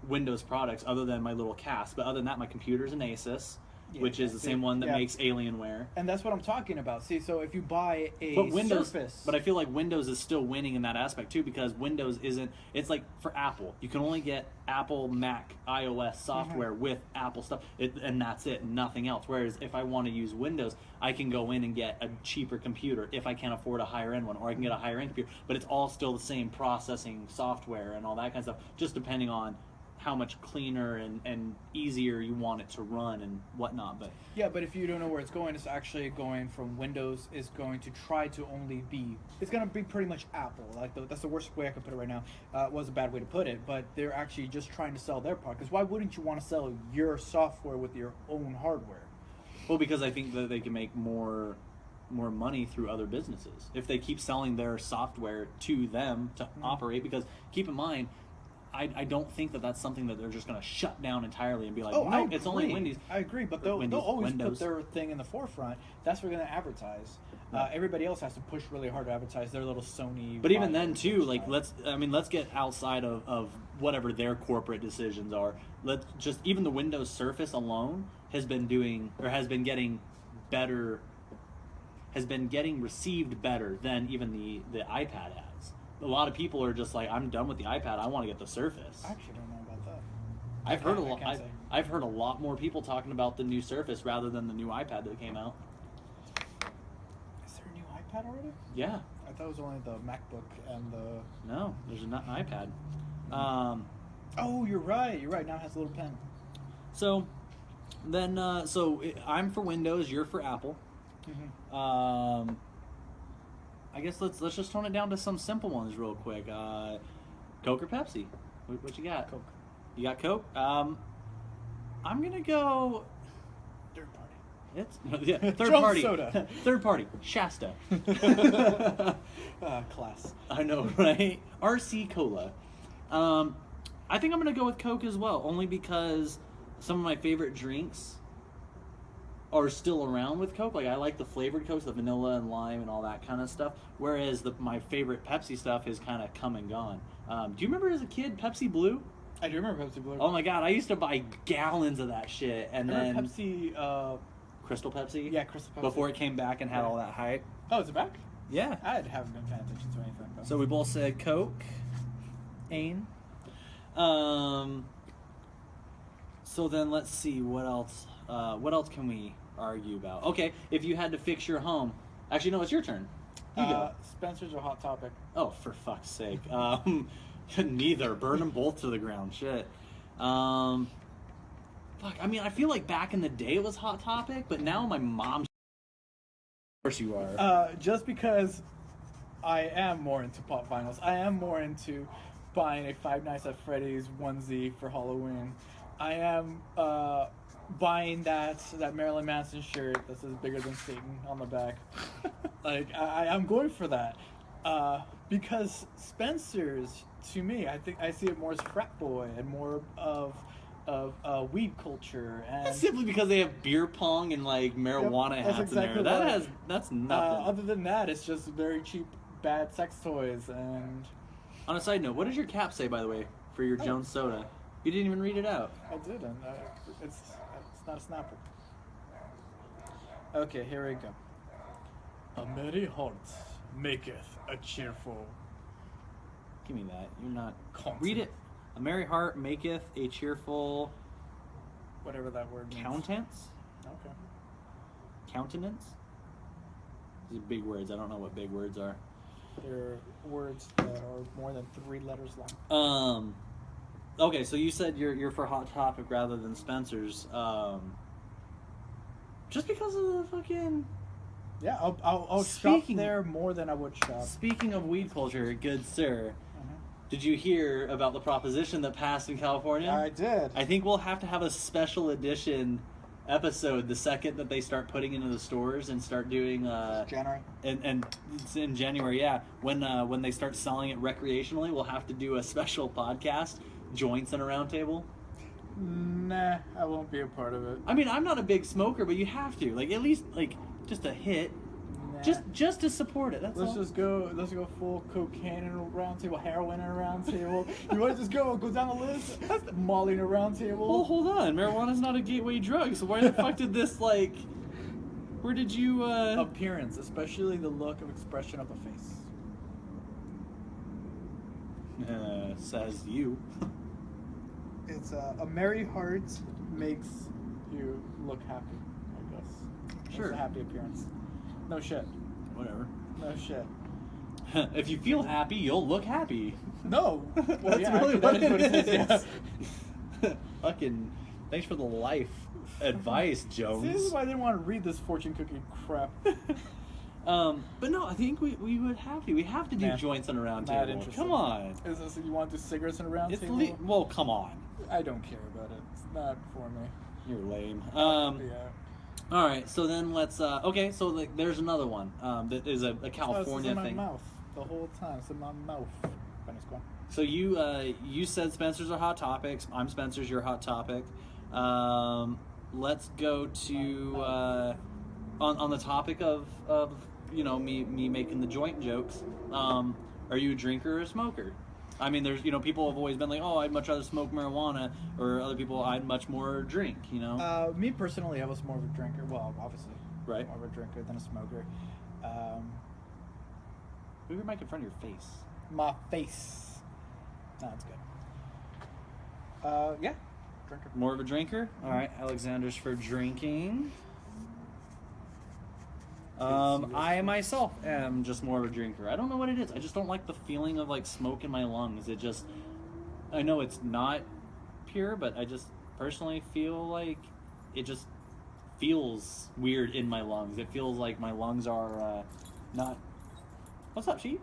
Windows products other than my little cast. But other than that, my computer's an Asus, which is the same one that makes Alienware. And that's what I'm talking about. See, so if you buy a Surface... But I feel like Windows is still winning in that aspect too, because Windows isn't... It's like for Apple. You can only get Apple, Mac, iOS software with Apple stuff, and that's it, nothing else. Whereas if I want to use Windows, I can go in and get a cheaper computer if I can't afford a higher-end one, or I can get a higher-end computer. But it's all still the same processing software and all that kind of stuff, just depending on how much cleaner and easier you want it to run and whatnot. But yeah, but if you don't know where it's going, it's actually going from Windows. Is going to try to only be. It's going to be pretty much Apple. Like that's the worst way I could put it right now. It was a bad way to put it, but they're actually just trying to sell their product. Because why wouldn't you want to sell your software with your own hardware? Well, because I think that they can make more money through other businesses if they keep selling their software to them to operate. Because keep in mind, I don't think that that's something that they're just going to shut down entirely and be like, no, it's only Windows. I agree, but they'll always put their thing in the forefront. That's what they're going to advertise. Everybody else has to push really hard to advertise their little Sony. But even then, too, like let's get outside of whatever their corporate decisions are. Even the Windows Surface alone has been getting better. Has been getting received better than even the iPad has. A lot of people are just like, I'm done with the iPad. I want to get the Surface. I actually don't know about that. I've heard a lot more people talking about the new Surface rather than the new iPad that came out. Is there a new iPad already? Yeah. I thought it was only the MacBook and the. No, there's an iPad. Oh, you're right. Now it has a little pen. So, then I'm for Windows. You're for Apple. Mm-hmm. I guess let's just tone it down to some simple ones real quick. Coke or Pepsi? What you got? Coke. You got Coke? I'm gonna go. Third party. Third Jump party. soda. Third party. Shasta. Class. I know, right? RC Cola. I think I'm gonna go with Coke as well, only because some of my favorite drinks are still around with Coke. Like I like the flavored Cokes, the vanilla and lime and all that kind of stuff. Whereas my favorite Pepsi stuff is kind of come and gone. Do you remember as a kid Pepsi Blue? I do remember Pepsi Blue. Oh my god, I used to buy gallons of that shit. And then Pepsi. Crystal Pepsi. Yeah, Crystal Pepsi. Before it came back and had all that hype. Oh, is it back? Yeah. I haven't been paying attention to anything. Though. So we both said Coke. Ain. So then let's see what else. What else can we argue about? Okay, if you had to fix your home. Actually, no, it's your turn. You go. Spencer's a hot topic. Oh, for fuck's sake. Neither. Burn them both to the ground. Shit. Fuck. I mean, I feel like back in the day it was Hot Topic, but now my mom. Of course you are. Just because I am more into pop vinyls. I am more into buying a Five Nights at Freddy's onesie for Halloween. I am buying that Marilyn Manson shirt that says "Bigger Than Satan" on the back. Like I'm going for that because Spencer's, to me, I think I see it more as frat boy and more of weed culture, and That's simply because they have beer pong and like marijuana hats exactly in there. That's nothing. other than that, it's just very cheap, bad sex toys. And On a side note, what does your cap say, by the way, for your Jones Soda? You didn't even read it out. I didn't. It's not a snapper. Okay, here we go. A merry heart maketh a cheerful. Give me that. You're not. Constant. Read it. A merry heart maketh a cheerful. Whatever that word means. Countenance? Okay. Countenance? These are big words. I don't know what big words are. They're words that are more than 3 letters long. Okay, so you said you're for Hot Topic rather than Spencer's. Just because of the fucking. Yeah, I'll shop there more than I would shop. Speaking of weed culture, good sir, Mm-hmm. did you hear about the proposition that passed in California? I did. I think we'll have to have a special edition episode the second that they start putting into the stores and start doing January. And it's in January, yeah. When they start selling it recreationally, we'll have to do a special podcast, joints and a round table. Nah, I won't be a part of it. I mean, I'm not a big smoker, but you have to, like, at least like just a hit, Nah. just to support it. That's all. Let's go full cocaine in a round table, heroin in a round table. You want to just go down the list? Molly in a round table. Well, hold on. Marijuana's not a gateway drug, so why the fuck did this, like... Where did you, Appearance, especially the look of expression of the face. Says you. It's a merry heart makes you look happy, I guess. Sure. It's a happy appearance. No shit. Whatever. No shit. If you feel happy, you'll look happy. No. Well, That's yeah, really actually, what that is it what it is. is. Fucking, thanks for the life advice, Jones. See, this is why I didn't want to read this fortune cookie crap. But no, I think we would have to. We have to do Nah, joints on a round not table. interested. Come on. Is this, you want to do cigarettes in a round It's table? well, come on. I don't care about it. It's not for me. You're lame. Yeah. All right, so then let's. Okay, so like, there's another one that is a California It's in thing. my mouth the whole time. It's in my mouth. Finish going. So you said Spencer's are hot topics. I'm Spencer's your hot topic. Let's go to on the topic of me making the joint jokes. Are you a drinker or a smoker? I mean, there's people have always been like, oh, I'd much rather smoke marijuana, or other people, I'd much more drink. Me personally, I was more of a drinker. Well, obviously, Right. more of a drinker than a smoker. Move your mic in front of your face. My face. No, that's good. Yeah, drinker. More of a drinker? All right, Alexander's for drinking. I myself am just more of a drinker. I don't know what it is. I just don't like the feeling of like smoke in my lungs. I know it's not pure, but I just personally feel like it just feels weird in my lungs. It feels like my lungs are not. What's up, Sheep?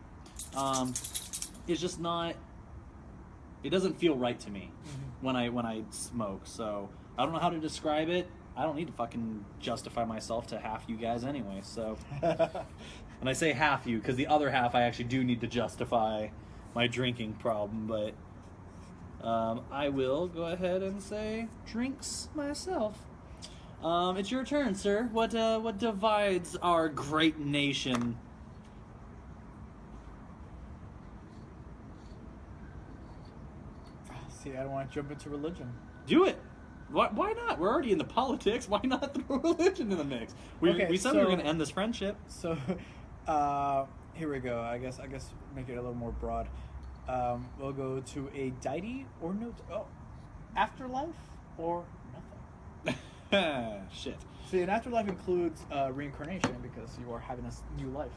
It's just not. It doesn't feel right to me when I smoke. So I don't know how to describe it. I don't need to fucking justify myself to half you guys anyway. So, and I say half you because the other half I actually do need to justify my drinking problem. But I will go ahead and say drinks myself. It's your turn, sir. What divides our great nation? See, I don't want to jump into religion. Do it. Why not? We're already into politics. Why not throw religion in the mix? We said we were going to end this friendship. So, here we go. I guess make it a little more broad. We'll go to a deity or no. Afterlife or nothing. Shit. See, an afterlife includes reincarnation because you are having a new life.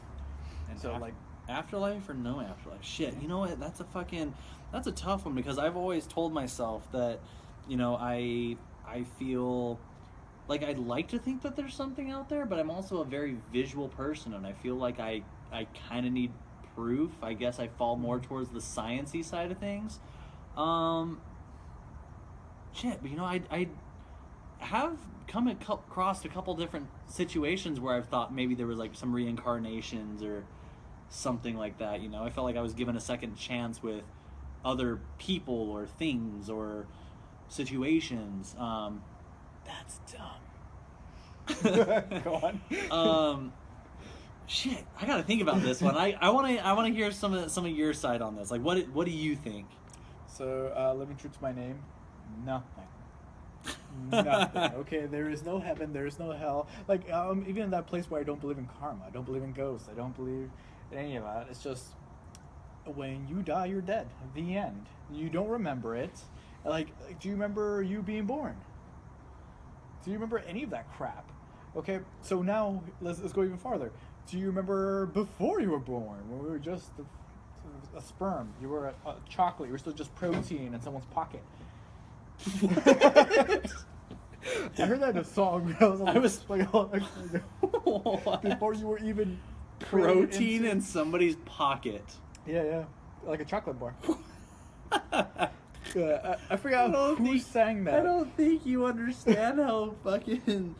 And so, afterlife or no afterlife? Shit. You know what? That's a tough one because I've always told myself that, I feel like I'd like to think that there's something out there, but I'm also a very visual person, and I feel like I kind of need proof. I guess I fall more towards the sciencey side of things. Shit, but I have come across a couple different situations where I've thought maybe there was like some reincarnations or something like that. I felt like I was given a second chance with other people or things or situations. That's dumb. Go on. Shit, I gotta think about this one. I want to hear some of your side on this. Like, what do you think? So let me introduce my name. Nothing. Nothing. Okay, there is no heaven. There is no hell. Like even in that place where I don't believe in karma, I don't believe in ghosts, I don't believe in any of that. It's just when you die, you're dead. The end. You don't remember it. Like, do you remember you being born? Do you remember any of that crap? Okay, so now let's go even farther. Do you remember before you were born, when we were just a sperm? You were a chocolate. You were still just protein in someone's pocket. I heard that in a song. I was like, before you were even protein in somebody's pocket. Yeah, like a chocolate bar. I forgot who sang that. I don't think you understand how fucking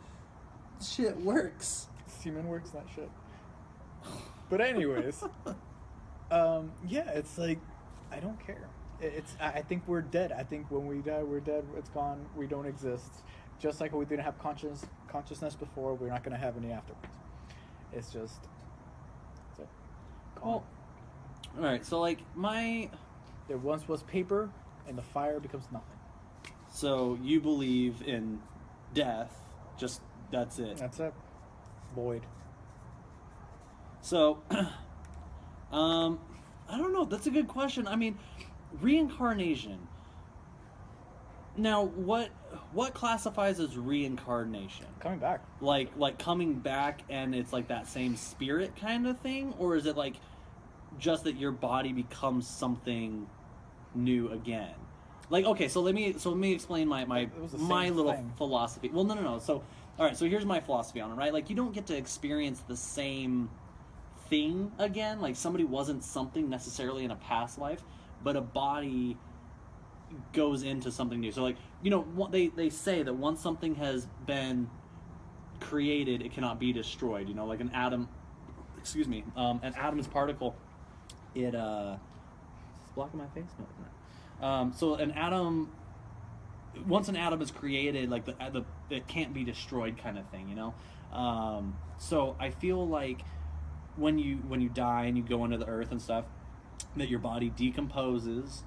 shit works. Semen works, that shit. But anyways, yeah, it's like I don't care. I think we're dead. I think when we die, we're dead. It's gone. We don't exist. Just like we didn't have consciousness before, we're not gonna have any afterwards. It's just. That's it. Well, all right. So like there once was paper, and the fire becomes nothing. So you believe in death? Just that's it. That's it. Void. So, I don't know. That's a good question. I mean, reincarnation. Now, what classifies as reincarnation? Coming back. Like coming back, and it's like that same spirit kind of thing, or is it like just that your body becomes something new again? Like, okay, so let me explain my It was the same my little thing. philosophy. Well, no. So, all right, so here's my philosophy on it, right? Like, you don't get to experience the same thing again. Like, somebody wasn't something necessarily in a past life, but a body goes into something new. So, like, you know, they say that once something has been created, it cannot be destroyed. You know, like an atom. Excuse me. An atom is particle. It it's blocking my face. No, it's not. So an atom, once an atom is created, like the it can't be destroyed, kind of thing, you know. So I feel like when you die and you go into the earth and stuff, that your body decomposes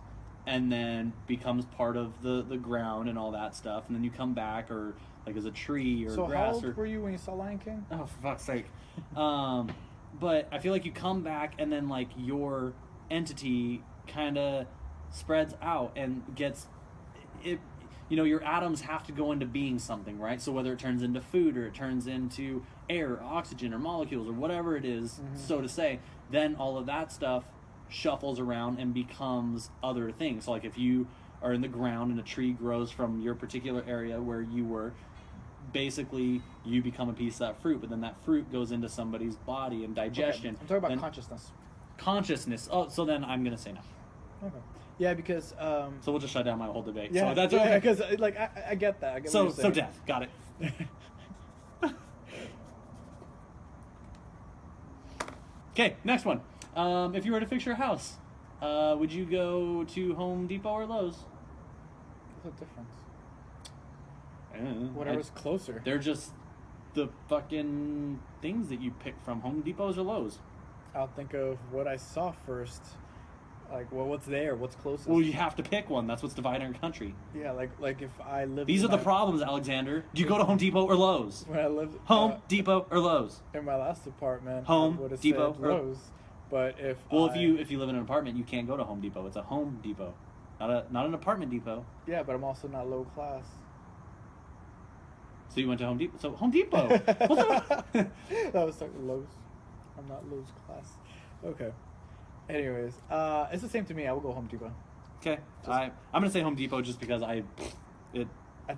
and then becomes part of the ground and all that stuff, and then you come back, or like as a tree or So grass. how old were you when you saw Lion King? Oh, for fuck's sake. But I feel like you come back and then like your entity kind of spreads out and gets it. You know, your atoms have to go into being something, right? So whether it turns into food or it turns into air, or oxygen, or molecules, or whatever it is, so to say, then all of that stuff shuffles around and becomes other things. So like if you are in the ground and a tree grows from your particular area where you were, basically you become a piece of that fruit, but then that fruit goes into somebody's body and digestion. Okay. I'm talking about then consciousness. Consciousness. Oh, so then I'm gonna say no. Okay. Yeah, because So we'll just shut down my whole debate. yeah, So that's yeah, okay. because like I get that. I get what you're So saying. death. Got it. Okay, next one. If you were to fix your house, would you go to Home Depot or Lowe's? What's the difference? Uh, Whatever's closer. They're just the fucking things that you pick from, Home Depots or Lowe's. I'll think of what I saw first. Like, well, what's there? What's closest? Well, you have to pick one. That's what's dividing our country. Yeah, like if I lived. These are in the my- problems, Alexander. Do you go to Home Depot or Lowe's? When I lived Home Depot or Lowe's? in my last apartment, Home I would have Depot said or- Lowe's. But if Well, if you live in an apartment, you can't go to Home Depot. It's a Home Depot, not an apartment depot. yeah, but I'm also not low class. So you went to Home Depot. So Home Depot. What's up? That was talking Lowe's. I'm not Lowe's class. Okay. Anyways, it's the same to me. I will go Home Depot. Okay, I'm gonna say Home Depot just because I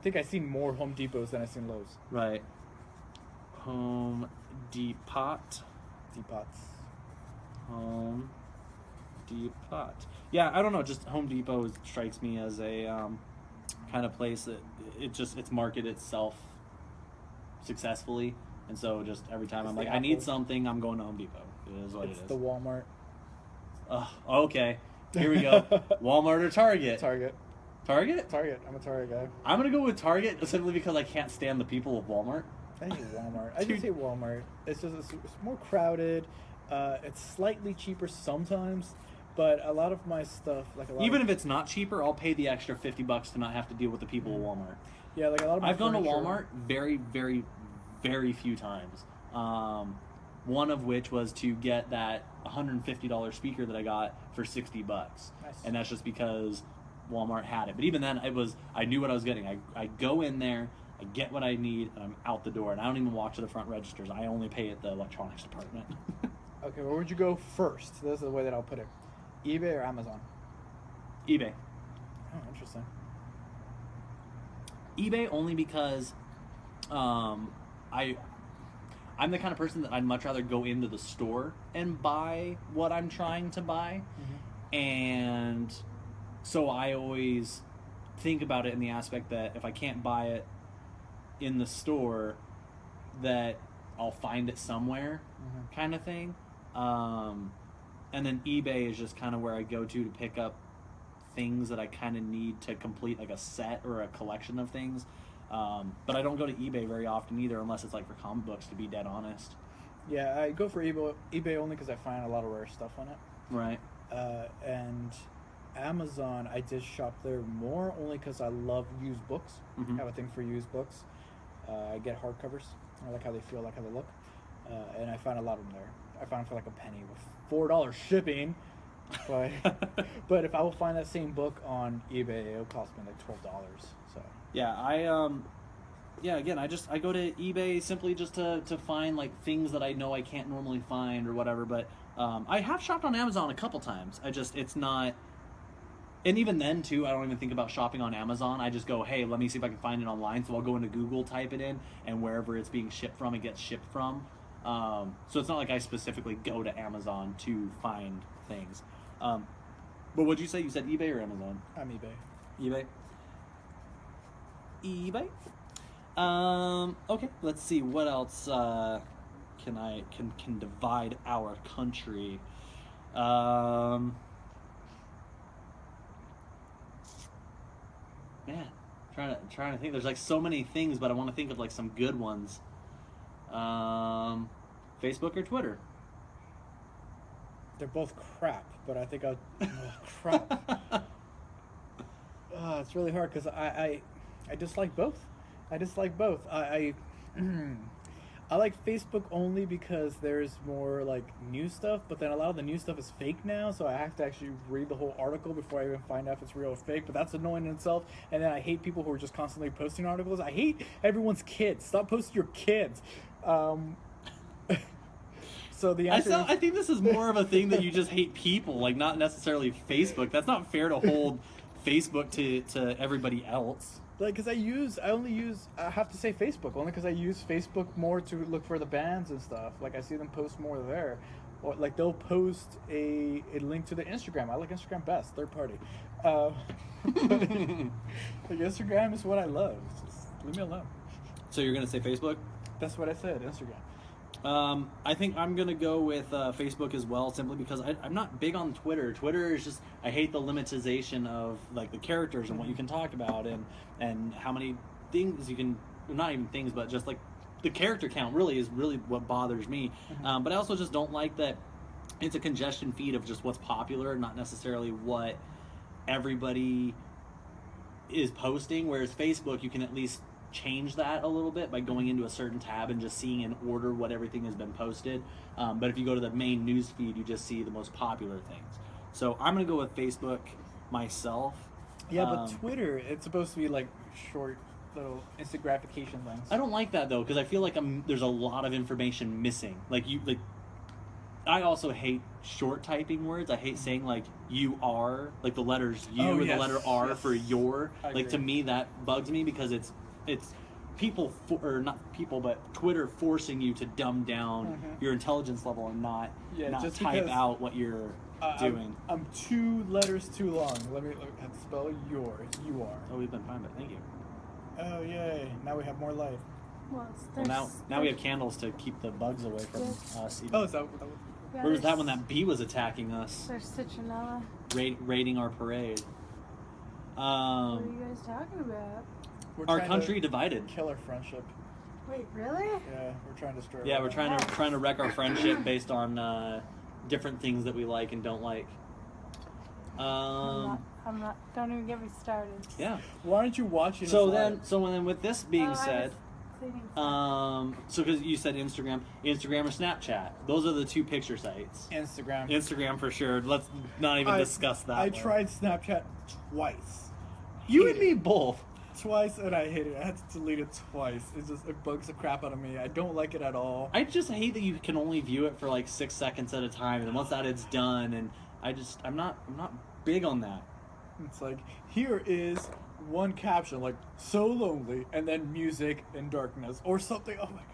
think I've seen more Home Depots than I've seen Lowe's. right. Home Depot. Depots. Home Depot. Yeah, I don't know. Just Home Depot strikes me as a kind of place that it's marketed itself successfully, and so just every time It's I'm the like, I need Apple. something, I'm going to Home Depot. It is what It's it is. the Walmart. Okay, here we go. Walmart or Target? Target. Target? Target. I'm a Target guy. I'm gonna go with Target simply because I can't stand the people of Walmart. I hate Walmart. I Dude. just hate Walmart. It's just it's more crowded. It's slightly cheaper sometimes, but a lot of my stuff, like a lot Even of, if it's not cheaper, I'll pay the extra $50 to not have to deal with the people of Walmart. yeah, like a lot of my I've gone to furniture- Walmart very, very, very few times. One of which was to get that $150 speaker that I got for $60, Nice. and that's just because Walmart had it. But even then, I knew what I was getting. I go in there, I get what I need, and I'm out the door. And I don't even walk to the front registers. I only pay at the electronics department. Okay, where would you go first? This is the way that I'll put it. eBay or Amazon? eBay. Oh, interesting. eBay only because I'm the kind of person that I'd much rather go into the store and buy what I'm trying to buy. And so I always think about it in the aspect that if I can't buy it in the store, that I'll find it somewhere, kind of thing. And then eBay is just kind of where I go to pick up things that I kind of need to complete like a set or a collection of things. But I don't go to eBay very often either, unless it's like for comic books, to be dead honest. Yeah, I go for eBay only because I find a lot of rare stuff on it. Right. And Amazon, I did shop there more only because I love used books. Mhm. I have a thing for used books. I get hardcovers. I like how they feel, like how they look. And I find a lot of them there. I found them for like a penny with $4 shipping. But but if I will find that same book on eBay, it'll cost me like $12. So Yeah, again, I go to eBay simply just to find like things that I know I can't normally find or whatever. But I have shopped on Amazon a couple times. It's not And even then, too, I don't even think about shopping on Amazon. I just go, hey, let me see if I can find it online. So I'll go into Google, type it in, and wherever it's being shipped from, it gets shipped from. So it's not like I specifically go to Amazon to find things. But what'd you say? You said eBay or Amazon? I'm eBay. eBay? Okay, let's see. What else can divide our country? Man, trying to think. There's like so many things, but I want to think of like some good ones. Facebook or Twitter? They're both crap, but I think I'll... crap. It's really hard because I dislike both. I like Facebook only because there's more like new stuff, but then a lot of the new stuff is fake now, so I have to actually read the whole article before I even find out if it's real or fake, but that's annoying in itself. And then I hate people who are just constantly posting articles. I hate everyone's kids. Stop posting your kids. So the answer I think this is more of a thing that you just hate people, like not necessarily Facebook. That's not fair to hold Facebook to everybody else. Like, because I have to say Facebook, only because I use Facebook more to look for the bands and stuff. Like, I see them post more there. Or, like, they'll post a link to the Instagram. I like Instagram best, third party. Like, Instagram is what I love. Just leave me alone. So you're going to say Facebook? That's what I said, Instagram. I think I'm going to go with Facebook as well, simply because I'm not big on Twitter. Twitter is just, I hate the limitization of like the characters and what you can talk about and how many things you can, not even things, but just like the character count really is really what bothers me. But I also just don't like that it's a congestion feed of just what's popular, not necessarily what everybody is posting, whereas Facebook, you can at least change that a little bit by going into a certain tab and just seeing in order what everything has been posted. But if you go to the main news feed, you just see the most popular things. So I'm going to go with Facebook myself. Yeah, but Twitter, it's supposed to be like short little instant gratification things. I don't like that though, because I feel like there's a lot of information missing. I also hate short typing words. I hate saying like you are, like the letters U or the letter R for your. Like to me that bugs me because it's people or not people, but Twitter forcing you to dumb down your intelligence level and not just type out what you're doing. I'm 2 letters too long. Let me have to spell yours. You are. Oh, we've been fine, but thank you. Oh yay! Now we have more light. Well, Now we have candles to keep the bugs away from us. Even. Oh, is that what? Yeah, Where was that when that bee was attacking us? There's citronella. Raiding our parade. What are you guys talking about? Our country divided. Kill our friendship. Wait, really? Yeah, we're trying to destroy. Yeah, we're trying to wreck our friendship based on different things that we like and don't like. I'm not. Don't even get me started. Yeah. Why aren't you watching? So then, with this being said, Cleaning so because you said Instagram or Snapchat, those are the 2 picture sites. Instagram for sure. Let's not even discuss that. I tried Snapchat twice. You and me both. Twice, and I hate it. I had to delete it twice. It bugs the crap out of me. I don't like it at all. I just hate that you can only view it for like 6 seconds at a time, and then once that it's done, and I'm not big on that. It's like, here is one caption, like, so lonely, and then music and darkness, or something. Oh my god,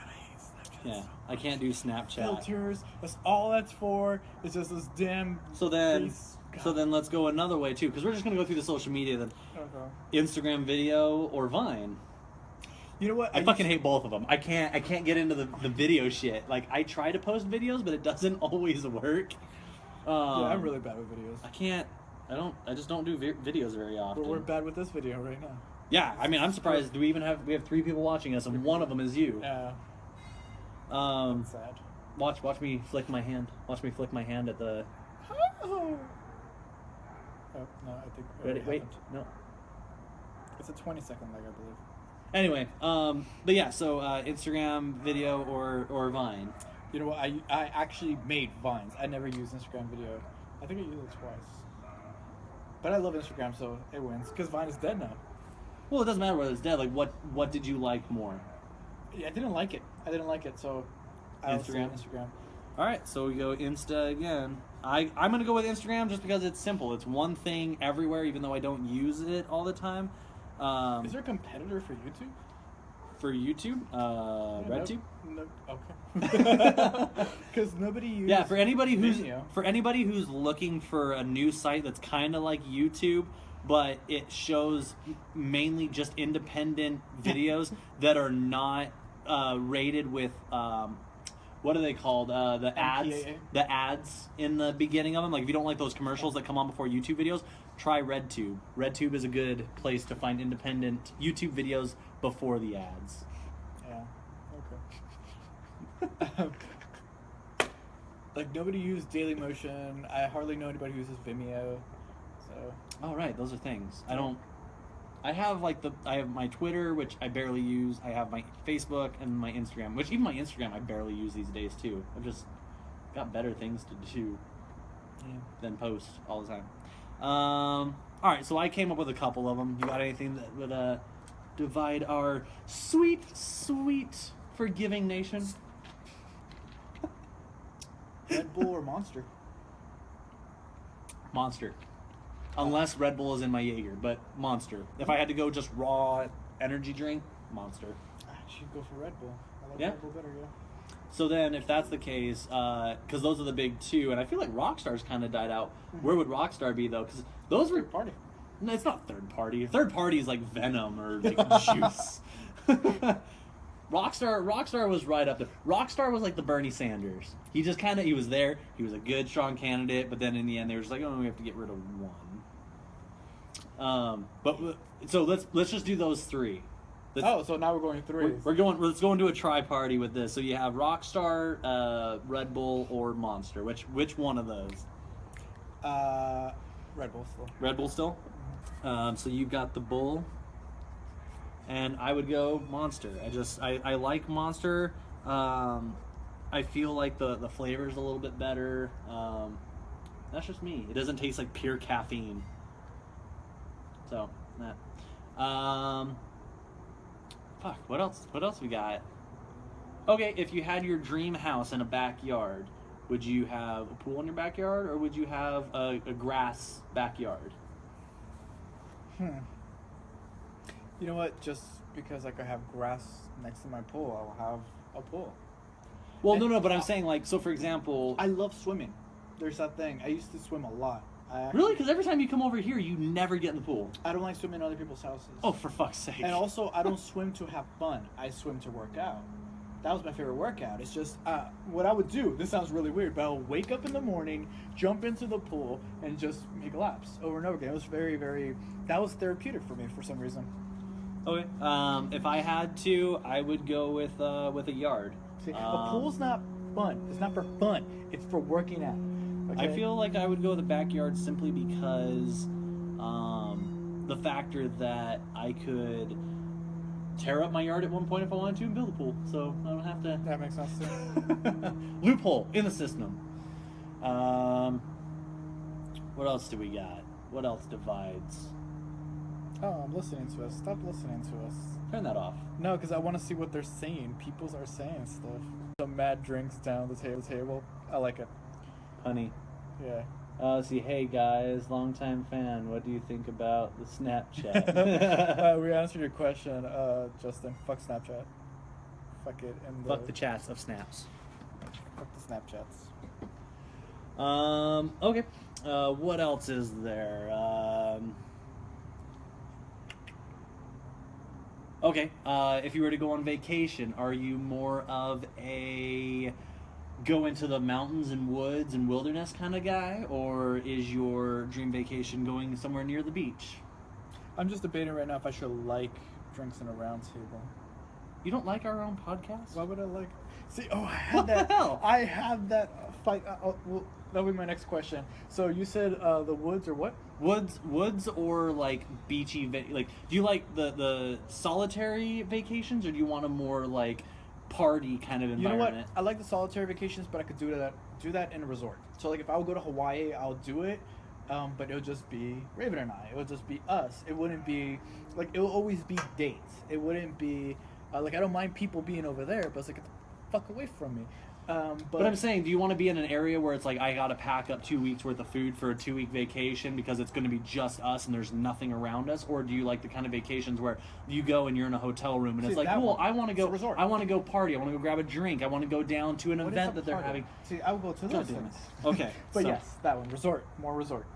I hate Snapchat. Yeah, I can't do Snapchat. Filters, that's all that's for. It's just this damn... So then let's go another way too, because we're just gonna go through the social media then. Instagram video or Vine. You know what? I fucking hate both of them. I can't get into the video shit. Like I try to post videos, but it doesn't always work. Yeah, I'm really bad with videos. I just don't do videos very often. But we're bad with this video right now. Yeah, I mean, I'm surprised. We have 3 people watching us, and one of them is you. Yeah. That's sad. Watch me flick my hand. Watch me flick my hand at the. Oh no, I think. Wait, no. It's a 20-second leg, I believe. Anyway, but yeah, so Instagram video or Vine. You know what? I actually made Vines. I never used Instagram video. I think I used it twice. But I love Instagram, so it wins. Because Vine is dead now. Well, it doesn't matter whether it's dead. Like, what did you like more? Yeah, I didn't like it, so I Instagram. Instagram. All right, so we go Insta again. I'm going to go with Instagram just because it's simple. It's one thing everywhere, even though I don't use it all the time. Is there a competitor for YouTube? For YouTube? RedTube? No, okay. Because nobody uses. Yeah, for anybody Vimeo. who's looking for a new site that's kind of like YouTube, but it shows mainly just independent videos that are not rated with what are they called? The ads. MPAA? The ads in the beginning of them. Like if you don't like those commercials that come on before YouTube videos, try RedTube. RedTube is a good place to find independent YouTube videos before the ads. Yeah. Okay. Like nobody uses Dailymotion. I hardly know anybody who uses Vimeo. So. Oh right, those are things. I have my Twitter, which I barely use. I have my Facebook and my Instagram, which even my Instagram I barely use these days too. I've just got better things to do than post all the time. All right, so I came up with a couple of them. You got anything that would divide our sweet, sweet, forgiving nation? Red Bull or Monster? Monster. Unless Red Bull is in my Jaeger, but Monster. If I had to go just raw energy drink, Monster. I should go for Red Bull. I like Yeah? Red Bull better, yeah. So then, if that's the case, because those are the big two, and I feel like Rockstar's kind of died out. Where would Rockstar be, though? Because those were... Third party. No, it's not third party. Third party is like Venom or like Juice. Rockstar was right up there. Rockstar was like the Bernie Sanders. He just kind of, he was there. He was a good, strong candidate, but then in the end, they were just like, oh, we have to get rid of one. So let's just do those three. So now we're going three. Let's go into a tri-party with this. So you have Rockstar, Red Bull, or Monster. Which one of those? Red Bull still. Red Bull still? So you've got the Bull, and I would go Monster. I like Monster. I feel like the flavor's a little bit better. That's just me. It doesn't taste like pure caffeine. So that. Fuck. What else? What else we got? Okay, if you had your dream house in a backyard, would you have a pool in your backyard, or would you have a grass backyard? You know what? Just because I have grass next to my pool, I'll have a pool. Well, And no, but I'm saying like, so for example, I love swimming. There's that thing. I used to swim a lot. Really? Because every time you come over here, you never get in the pool. I don't like swimming in other people's houses. Oh, for fuck's sake. And also, I don't swim to have fun. I swim to work out. That was my favorite workout. It's just, what I would do, this sounds really weird, but I'll wake up in the morning, jump into the pool, and just make laps over and over again. It was very, very, that was therapeutic for me for some reason. Okay. If I had to, I would go with a yard. See, a pool's not fun. It's not for fun. It's for working out. Okay? I feel like I would go with the backyard simply because the factor that I could tear up my yard at one point if I wanted to and build a pool, so I don't have to. That makes sense too. Loophole in the system. What else do we got? What else divides? Oh, I'm listening to us. Stop listening to us. Turn that off. No, because I want to see what they're saying. People are saying stuff. Some mad drinks down the table. I like it. Honey. Yeah. See, hey guys, longtime fan, what do you think about the Snapchat? We answered your question, Justin. Fuck Snapchat. Fuck it. And Fuck the chats of snaps. Fuck the Snapchats. Okay. What else is there? Okay. If you were to go on vacation, are you more of a go into the mountains and woods and wilderness kind of guy, or is your dream vacation going somewhere near the beach? I'm just debating right now if I should like drinks in a round table. You don't like our own podcast? Why would I like? See, I had What the that. hell? I have that fight. Well, that'll be my next question. So you said the woods or what? Woods or like beachy, like do you like the solitary vacations, or do you want a more like party kind of environment? You know what? I like the solitary vacations, but I could do that in a resort. So like if I would go to Hawaii, I'll do it. But it would just be Raven and I. It would just be us. It wouldn't be like, it will always be dates. It wouldn't be like, I don't mind people being over there, but it's like, get the fuck away from me. But I'm saying, do you want to be in an area where it's like I got to pack up 2 weeks worth of food for a 2-week vacation because it's going to be just us and there's nothing around us, or do you like the kind of vacations where you go and you're in a hotel room and it's like, cool, I want to go, resort. I want to go party, I want to go grab a drink, I want to go down to an event that they're having. See, I would go to those damn it. things. Okay, But so- yes, that one, resort, more resort.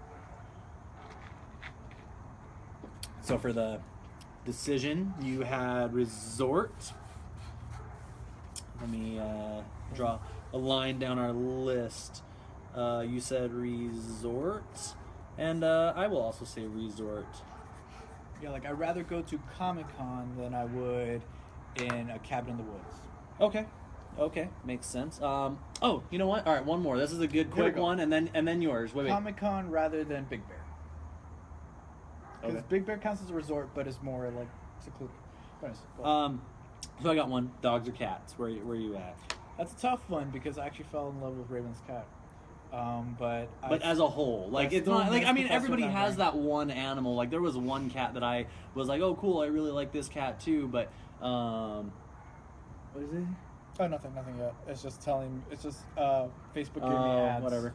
So for the decision, you had resort. Let me draw a line down our list. You said resort, and I will also say resort. Yeah, like I'd rather go to Comic-Con than I would in a cabin in the woods. Okay, makes sense. Oh, you know what? All right, one more. This is a good Here we quick go. one, and then yours. Wait. Comic-Con rather than Big Bear. Because Okay. Big Bear counts as a resort, but it's more like secluded. Anyways, go on. So I got one. Dogs or cats? Where you at? That's a tough one because I actually fell in love with Raven's cat. But As a whole, like I it's still not like miss I mean Professor everybody has Membrane. that one animal. Like there was one cat that I was like, oh cool, I really like this cat too. But what is it? Oh, nothing yet. It's just Facebook giving me ads. Whatever.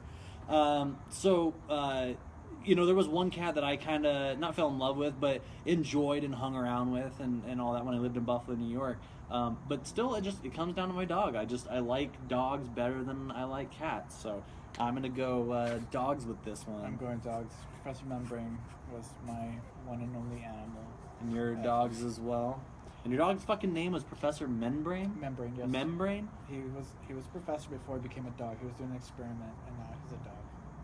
There was one cat that I kind of not fell in love with, but enjoyed and hung around with and all that when I lived in Buffalo, New York. But still, it comes down to my dog. I like dogs better than I like cats. So I'm gonna go dogs with this one. I'm going dogs. Professor Membrane was my one and only animal. And your dogs as well. And your dog's fucking name was Professor Membrane? Membrane, yes. Membrane? He was a professor before he became a dog. He was doing an experiment, and now he's a dog.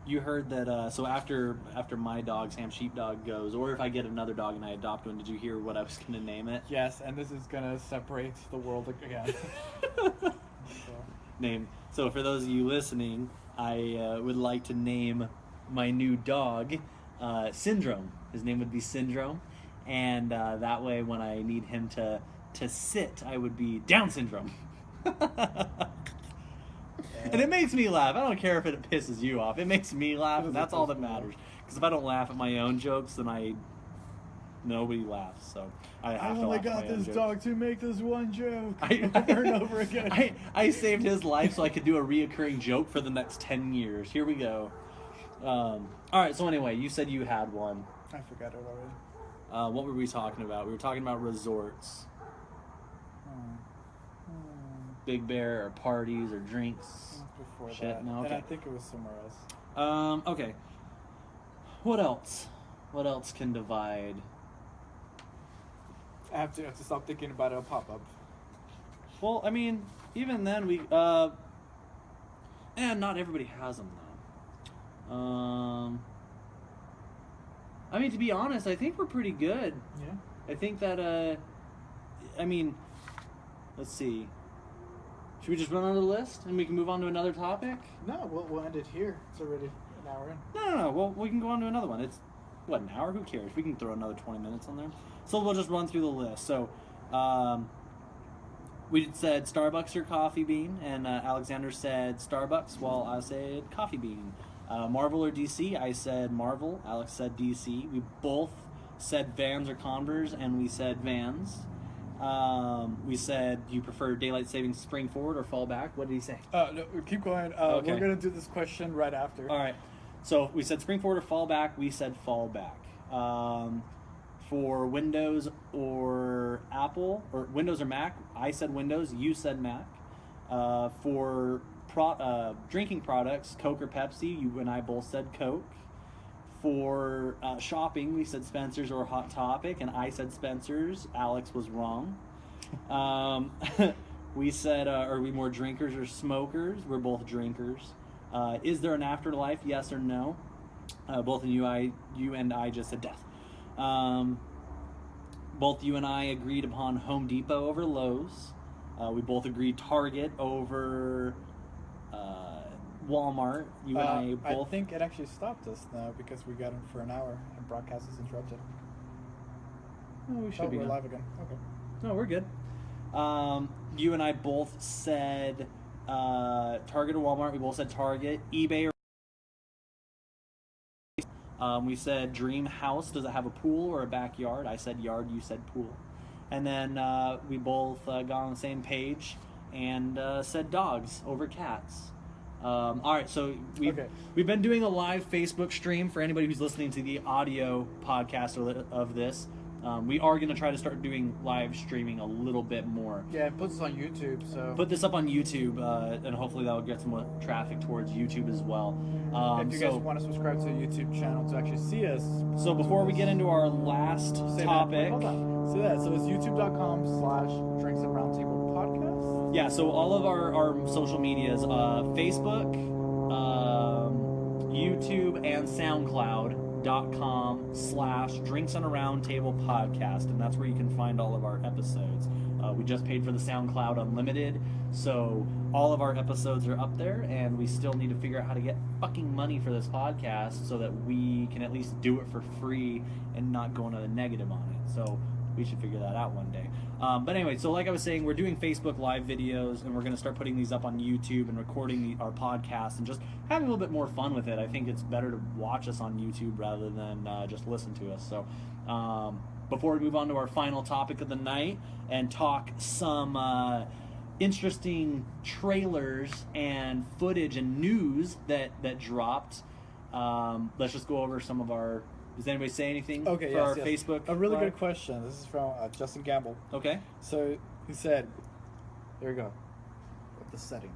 You heard that, so after my dog, Sam Sheepdog, goes, or if I get another dog and I adopt one, did you hear what I was going to name it? Yes, and this is gonna separate the world again. So for those of you listening, I would like to name my new dog Syndrome. His name would be Syndrome, and that way when I need him to sit, I would be Down Syndrome. And it makes me laugh. I don't care if it pisses you off. It makes me laugh, and that's all that matters. Because if I don't laugh at my own jokes, then nobody laughs. So I have to only laugh at got my own this jokes. dog to make this one joke I- over and over again. I saved his life so I could do a reoccurring joke for the next 10 years. Here we go. All right, so anyway, you said you had one. I forgot it already. What were we talking about? We were talking about resorts. Big Bear or parties or drinks. Before Shit, that, no, and okay. I think it was somewhere else. Okay. What else? What else can divide? I have to stop thinking about it. It'll pop up. Well, I mean, even then and not everybody has them though. I mean, to be honest, I think we're pretty good. Yeah. I think that, let's see. Should we just run on the list and we can move on to another topic? No, we'll end it here. It's already an hour in. No. Well, we can go on to another one. It's, what, an hour? Who cares? We can throw another 20 minutes on there. So we'll just run through the list. So, we said Starbucks or Coffee Bean, and Alexander said Starbucks while I said Coffee Bean. Marvel or DC, I said Marvel. Alex said DC. We both said Vans or Converse, and we said Vans. We said, do you prefer daylight savings spring forward or fall back? What did he say? No, keep going. Okay. We're gonna do this question right after. All right. So we said spring forward or fall back. We said fall back. For Windows or Apple, or Windows or Mac, I said Windows. You said Mac. For drinking products, Coke or Pepsi, you and I both said Coke. For shopping, we said Spencer's or Hot Topic, and I said Spencer's. Alex was wrong. We said, are we more drinkers or smokers? We're both drinkers. Is there an afterlife? Yes or no? Both of you and I just said death. Both you and I agreed upon Home Depot over Lowe's. We both agreed Target over Walmart. You and I both. I think it actually stopped us now because we got in for an hour and broadcast is interrupted. Oh, we should be we're good. live again. Okay. No, we're good. You and I both said Target or Walmart. We both said Target. eBay or we said dream house. Does it have a pool or a backyard? I said yard. You said pool. And then we both got on the same page and said dogs over cats. All right, so we've been doing a live Facebook stream for anybody who's listening to the audio podcast of this. We are going to try to start doing live streaming a little bit more. Yeah, it puts us on YouTube, so... Put this up on YouTube, and hopefully that will get some more traffic towards YouTube as well. If you guys want to subscribe to the YouTube channel to actually see us... So before we get into our last topic... Hold on. So it's youtube.com/drinksandroundtablepodcast. Yeah, so all of our social medias, Facebook, YouTube, and SoundCloud.com/drinksondaroundtablepodcast, and that's where you can find all of our episodes. We just paid for the SoundCloud Unlimited, so all of our episodes are up there, and we still need to figure out how to get fucking money for this podcast so that we can at least do it for free and not go into the negative on it. So we should figure that out one day. But anyway, so like I was saying, we're doing Facebook Live videos, and we're going to start putting these up on YouTube and recording our podcast and just having a little bit more fun with it. I think it's better to watch us on YouTube rather than just listen to us. So before we move on to our final topic of the night and talk some interesting trailers and footage and news that dropped, let's just go over some of our... Does anybody say anything our Facebook? A really Live? good question. This is from Justin Gamble. Okay. So he said, here we go. With the setting.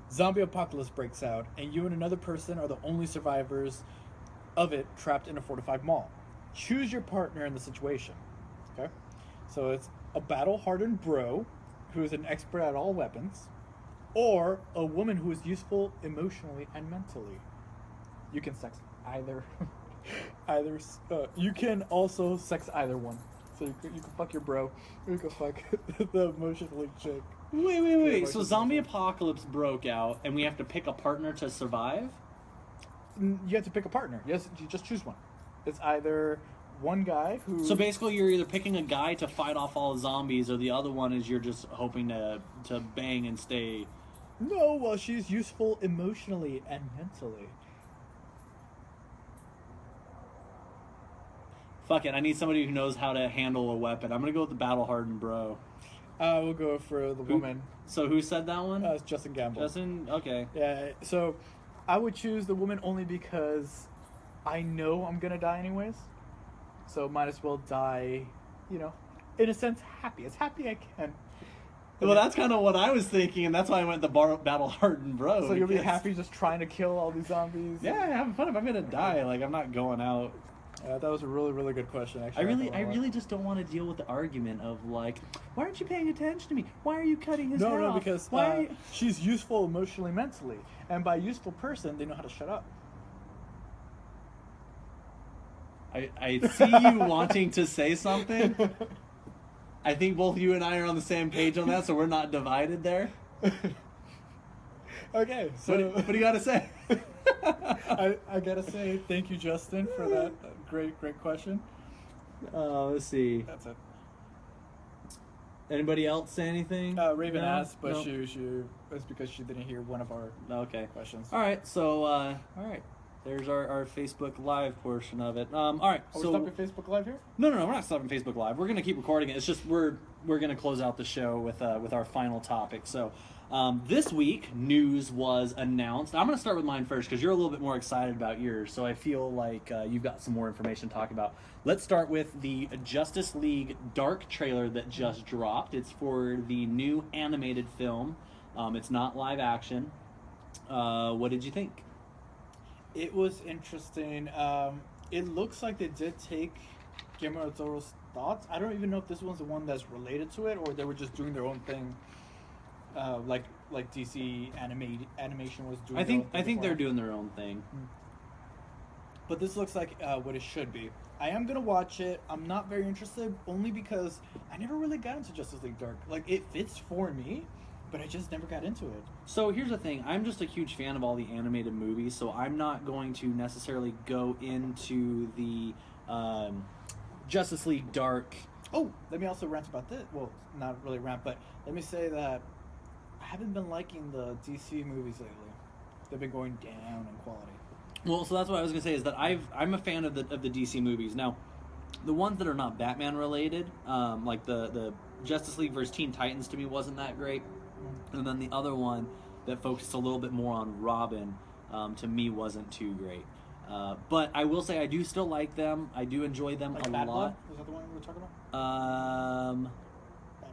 Zombie apocalypse breaks out, and you and another person are the only survivors of it trapped in a fortified mall. Choose your partner in the situation. Okay? So it's a battle-hardened bro who is an expert at all weapons, or a woman who is useful emotionally and mentally. You can sex either... you can also sex either one. So you can fuck your bro, or you can fuck the emotionally chick. Wait. So zombie apocalypse broke out, and we have to pick a partner to survive? You have to pick a partner. Yes, you just choose one. It's either one guy who... So basically you're either picking a guy to fight off all the zombies, or the other one is you're just hoping to bang and stay... No, well, she's useful emotionally and mentally. Fuck it, I need somebody who knows how to handle a weapon. I'm gonna go with the battle-hardened bro. We'll go for the woman. So who said that one? It's Justin Gamble. Justin? Okay. Yeah, so I would choose the woman only because I know I'm gonna die anyways. So might as well die, in a sense, happy. As happy I can. Well, that's kind of what I was thinking, and that's why I went the battle-hardened bro. So you'll be happy just trying to kill all these zombies? Yeah, having fun. If I'm gonna die, I'm not going out. That was a really, really good question, actually. I really just don't want to deal with the argument of, why aren't you paying attention to me? Why are you cutting his hair off? No, because she's useful emotionally, mentally. And by useful person, they know how to shut up. I see you wanting to say something. I think both you and I are on the same page on that, so we're not divided there. Okay, so... What do you got to say? I gotta say thank you, Justin, for that great question. Let's see. That's it. Anybody else say anything? Raven asked, but no. she it's because she didn't hear one of our questions. All right, so all right, there's our Facebook Live portion of it. All right, Are so we stopping Facebook Live here? No, we're not stopping Facebook Live. We're gonna keep recording it. It's just we're gonna close out the show with our final topic. So. This week, news was announced. I'm going to start with mine first because you're a little bit more excited about yours, so I feel like you've got some more information to talk about. Let's start with the Justice League D.A.R.T trailer that just dropped. It's for the new animated film. It's not live action. What did you think? It was interesting. It looks like they did take Guillermo del Toro's thoughts. I don't even know if this one's the one that's related to it, or they were just doing their own thing. Like DC animation was doing. I think they're doing their own thing. But this looks like what it should be. I am gonna watch it. I'm not very interested, only because I never really got into Justice League D.A.R.T. It fits for me, but I just never got into it. So here's the thing. I'm just a huge fan of all the animated movies, so I'm not going to necessarily go into the Justice League D.A.R.T. Oh, let me also rant about this. Well, not really rant, but let me say that I haven't been liking the DC movies lately. They've been going down in quality. Well, so that's what I was going to say, is that I'm a fan of the DC movies. Now, the ones that are not Batman related, like the Justice League vs. Teen Titans to me wasn't that great. And then the other one that focused a little bit more on Robin, to me, wasn't too great. But I will say I do still like them. I do enjoy them Like a Bad lot. Blood? Was that the one we were talking about? Um, Bad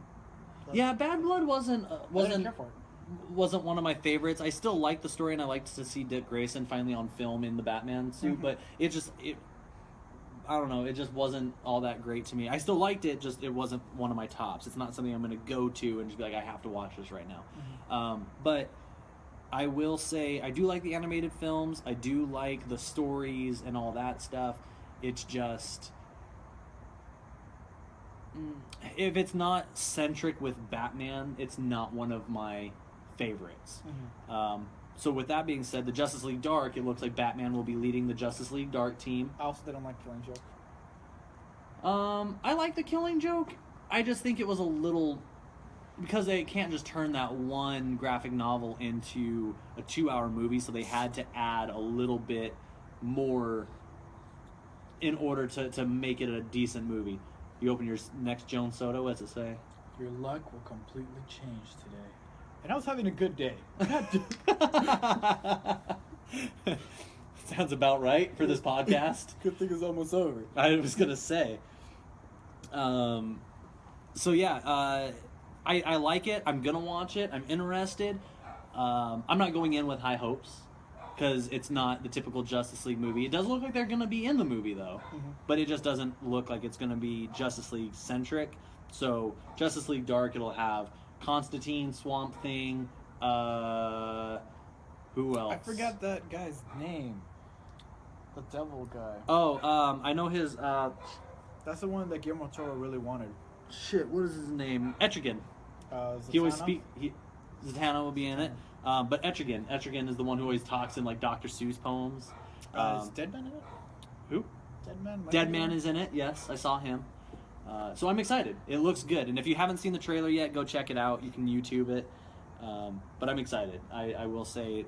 Blood? yeah, Bad Blood wasn't I didn't care for it. wasn't one of my favorites. I still liked the story, and I liked to see Dick Grayson finally on film in the Batman suit. Mhm. But I don't know. It just wasn't all that great to me. I still liked it. Just it wasn't one of my tops. It's not something I'm going to go to and just be like, I have to watch this right now. But I will say I do like the animated films. I do like the stories and all that stuff. It's just if it's not centric with Batman, it's not one of my favorites. So with that being said, the Justice League Dark, it looks like Batman will be leading the Justice League Dark team. I also didn't like Killing Joke. I like the Killing Joke. I just think it was a little because they can't just turn that one graphic novel into a 2-hour movie, so they had to add a little bit more in order to make it a decent movie. You open your next Jones soda, what's it say? Your luck will completely change today. And I was having a good day. Sounds about right for this podcast. Good thing it's almost over. I was gonna say. So yeah, I like it. I'm gonna watch it. I'm interested. I'm not going in with high hopes because it's not the typical Justice League movie. It does look like they're gonna be in the movie though, but it just doesn't look like it's gonna be Justice League centric. So Justice League Dark, it'll have Constantine, Swamp Thing, who else? I forgot that guy's name. The devil guy. Oh, I know his, That's the one that Guillermo del Toro really wanted. shit, what is his name? Etrigan. He always Zatanna will be in it. But Etrigan is the one who always talks in like Dr. Seuss poems. Is Deadman in it? Who? Deadman? Deadman is in it, yes, I saw him. So I'm excited. It looks good. And if you haven't seen the trailer yet, go check it out. You can YouTube it. But I'm excited. I will say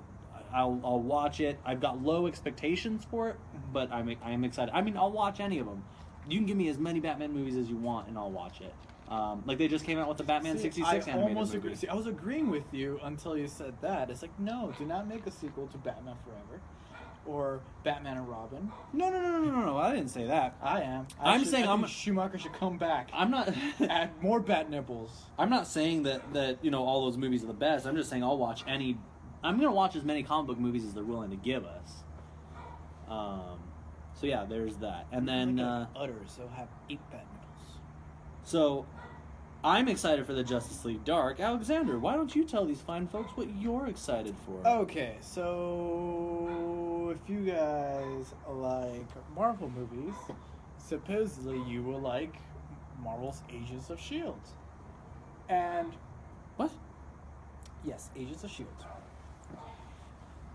I'll watch it. I've got low expectations for it, but I'm excited. I mean, I'll watch any of them. You can give me as many Batman movies as you want, and I'll watch it. Like they just came out with the Batman 66 animated movie. agree. See, I was agreeing with you until you said that. It's like, no, do not make a sequel to Batman Forever. Or Batman and Robin. No. I didn't say that. I am. I think think Schumacher should come back. I'm not. Add more bat nipples. I'm not saying that all those movies are the best. I'm just saying I'll watch any. I'm gonna watch as many comic book movies as they're willing to give us. So yeah, there's that, and then udders. They'll have 8 bat nipples. So I'm excited for the Justice League Dark. Alexander, why don't you tell these fine folks what you're excited for? Okay, so if you guys like Marvel movies, supposedly you will like Marvel's Agents of S.H.I.E.L.D. And... What? Yes, Agents of S.H.I.E.L.D.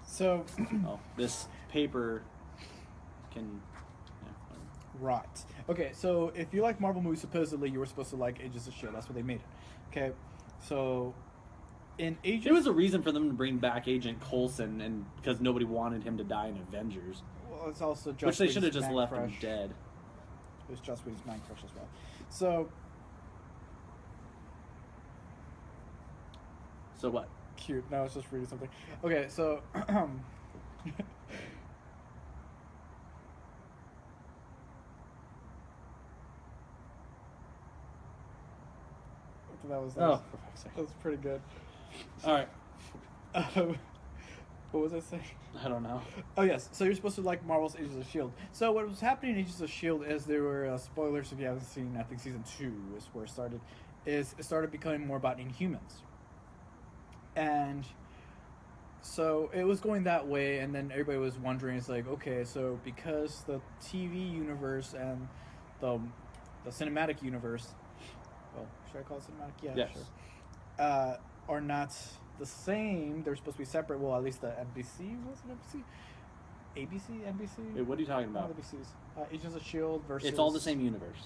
So... Oh, this paper can... Right. Okay, so if you like Marvel movies, supposedly you were supposed to like Agents of S.H.I.E.L.D. That's what they made it. Okay, so in Agents... There was a reason for them to bring back Agent Coulson, and because nobody wanted him to die in Avengers. Well, it's also Joss which they should have Whedon's just man left crush. him dead. It was Joss Whedon's man crush as well. So... So what? Cute. No, I was just reading something. Okay, so... that was pretty good. All right. What was I saying? I don't know. Oh yes, so you're supposed to like Marvel's Agents of S.H.I.E.L.D. So what was happening in Agents of S.H.I.E.L.D. is there were spoilers if you haven't seen. I think season 2 is where it started. It started becoming more about Inhumans, and so it was going that way. And then everybody was wondering, it's like, okay, so because the TV universe and the cinematic universe, well, should I call it cinematic? Yeah, yes. Sure. Are not the same. They're supposed to be separate. Well, at least the NBC was it NBC? ABC, NBC? Wait, what are you talking about? Agents of S.H.I.E.L.D. versus... It's all the same universe.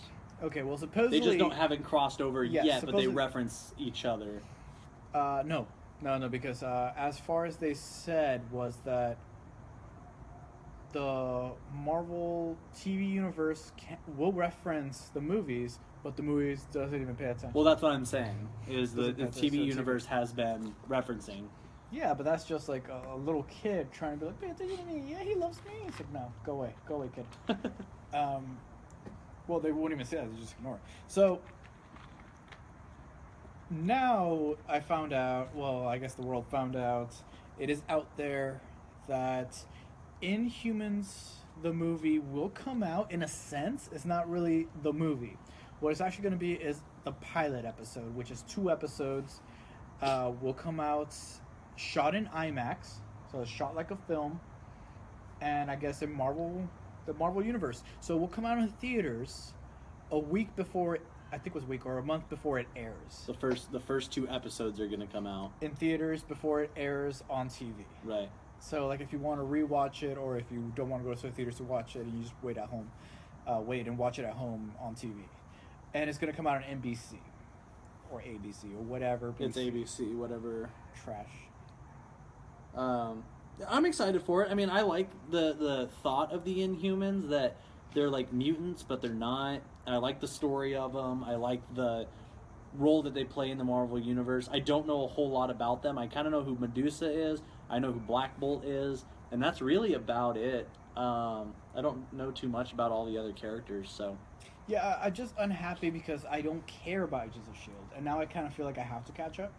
Okay, well, supposedly... They just haven't crossed over Yes, yet, but they reference each other. No, because as far as they said was that the Marvel TV universe will reference the movies, But the movies doesn't even pay attention. Well, that's what I'm saying. Is the Doesn't pay TV attention to universe has been referencing. Yeah, but that's just like a little kid trying to be like, pay attention to me. Yeah, he loves me. It's like, no, go away, kid. Well, they won't even say that; they just ignore it. So now I found out. Well, I guess the world found out. It is out there that Inhumans, the movie, will come out. In a sense, it's not really the movie. What it's actually going to be is the pilot episode, which is 2 episodes. Will come out shot in IMAX, so it's shot like a film, and I guess in the Marvel universe. So it will come out in theaters a week before, I think it was a week or a month before it airs. The first 2 episodes are going to come out In theaters before it airs on TV. right. So like if you want to rewatch it, or if you don't want to go to the theaters to watch it, and you just wait at home, wait and watch it at home on TV, and it's going to come out on NBC or ABC or whatever. It's ABC, whatever. Trash. I'm excited for it. I mean, I like the thought of the Inhumans, that they're like mutants, but they're not. I like the story of them. I like the role that they play in the Marvel Universe. I don't know a whole lot about them. I kind of know who Medusa is. I know who Black Bolt is. And that's really about it. I don't know too much about all the other characters, so... Yeah, I'm just unhappy because I don't care about Agents of S.H.I.E.L.D. And now I kind of feel like I have to catch up.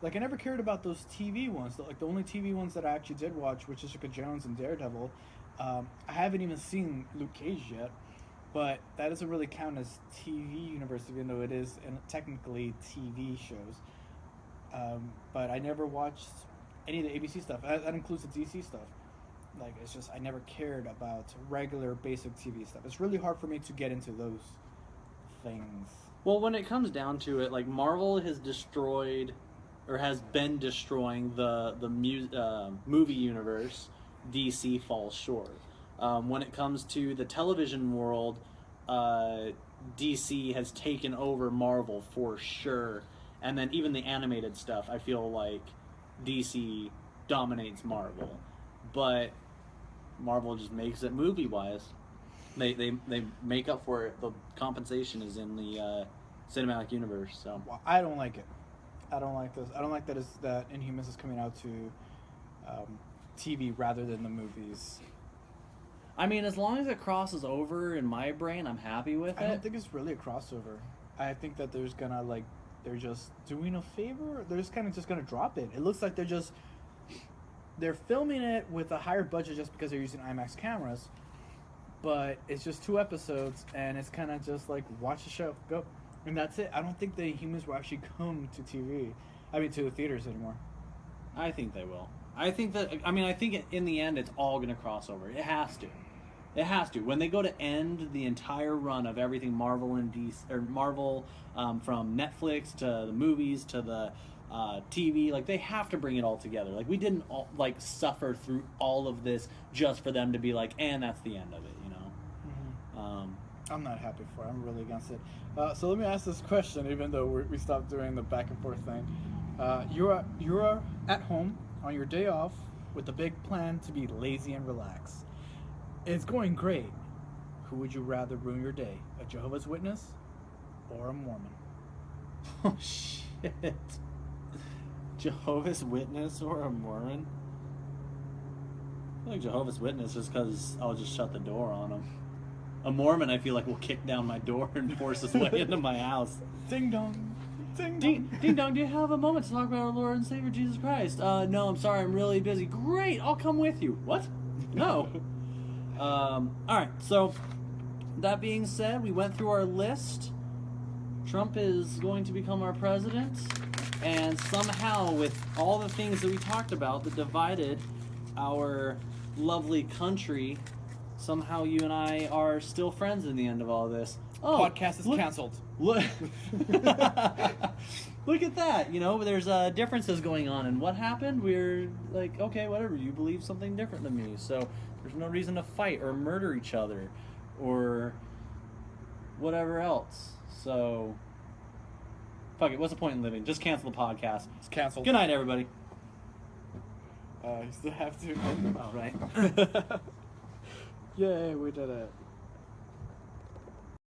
Like, I never cared about those TV ones. Like, the only TV ones that I actually did watch were Jessica Jones and Daredevil. I haven't even seen Luke Cage yet. But that doesn't really count as TV universe, even though it is technically TV shows. But I never watched any of the ABC stuff. That includes the DC stuff. Like, it's just, I never cared about regular, basic TV stuff. It's really hard for me to get into those things. Well, when it comes down to it, like, Marvel has destroyed, or has been destroying the movie universe. DC falls short. When it comes to the television world, DC has taken over Marvel for sure. And then even the animated stuff, I feel like DC dominates Marvel. But Marvel just makes it movie-wise. They make up for it. The compensation is in the cinematic universe. So Well, I don't like it. I don't like this. I don't like that Inhumans is coming out to TV rather than the movies. I mean, as long as it crosses over in my brain, I'm happy with it. I don't think it's really a crossover. I think that they're just doing a favor. They're just kind of just gonna drop it. It looks like they're filming it with a higher budget just because they're using IMAX cameras. But it's just 2 episodes, and it's kind of just like, watch the show, go, and that's it. I don't think the Humans will actually come to to the theaters anymore. I think they will. I think in the end, it's all going to cross over. It has to. It has to. When they go to end the entire run of everything Marvel and DC, or Marvel, from Netflix to the movies to the TV, like, they have to bring it all together. Like, we didn't all, like, suffer through all of this just for them to be like, and that's the end of it, you know? Mm-hmm. I'm not happy for it. I'm really against it. So let me ask this question, even though we stopped doing the back and forth thing. You're at home on your day off with a big plan to be lazy and relax. It's going great. Who would you rather ruin your day? A Jehovah's Witness or a Mormon? Oh, shit. Jehovah's Witness or a Mormon? I think Jehovah's Witness, just because I'll just shut the door on them. A Mormon, I feel like, will kick down my door and force his way into my house. Ding dong. Ding Ding, dong. ding dong, do you have a moment to talk about our Lord and Savior Jesus Christ? No, I'm sorry, I'm really busy. Great, I'll come with you. What? No. Alright, so that being said, we went through our list. Trump is going to become our president, and somehow, with all the things that we talked about that divided our lovely country, somehow you and I are still friends in the end of all this. Oh, Podcast is canceled. Look, look at that. You know, there's differences going on, and what happened? We're like, okay, whatever. You believe something different than me, so there's no reason to fight or murder each other or whatever else. So, fuck it. What's the point in living? Just cancel the podcast. It's canceled. Good night, everybody. You still have to. All right. Yay, we did it.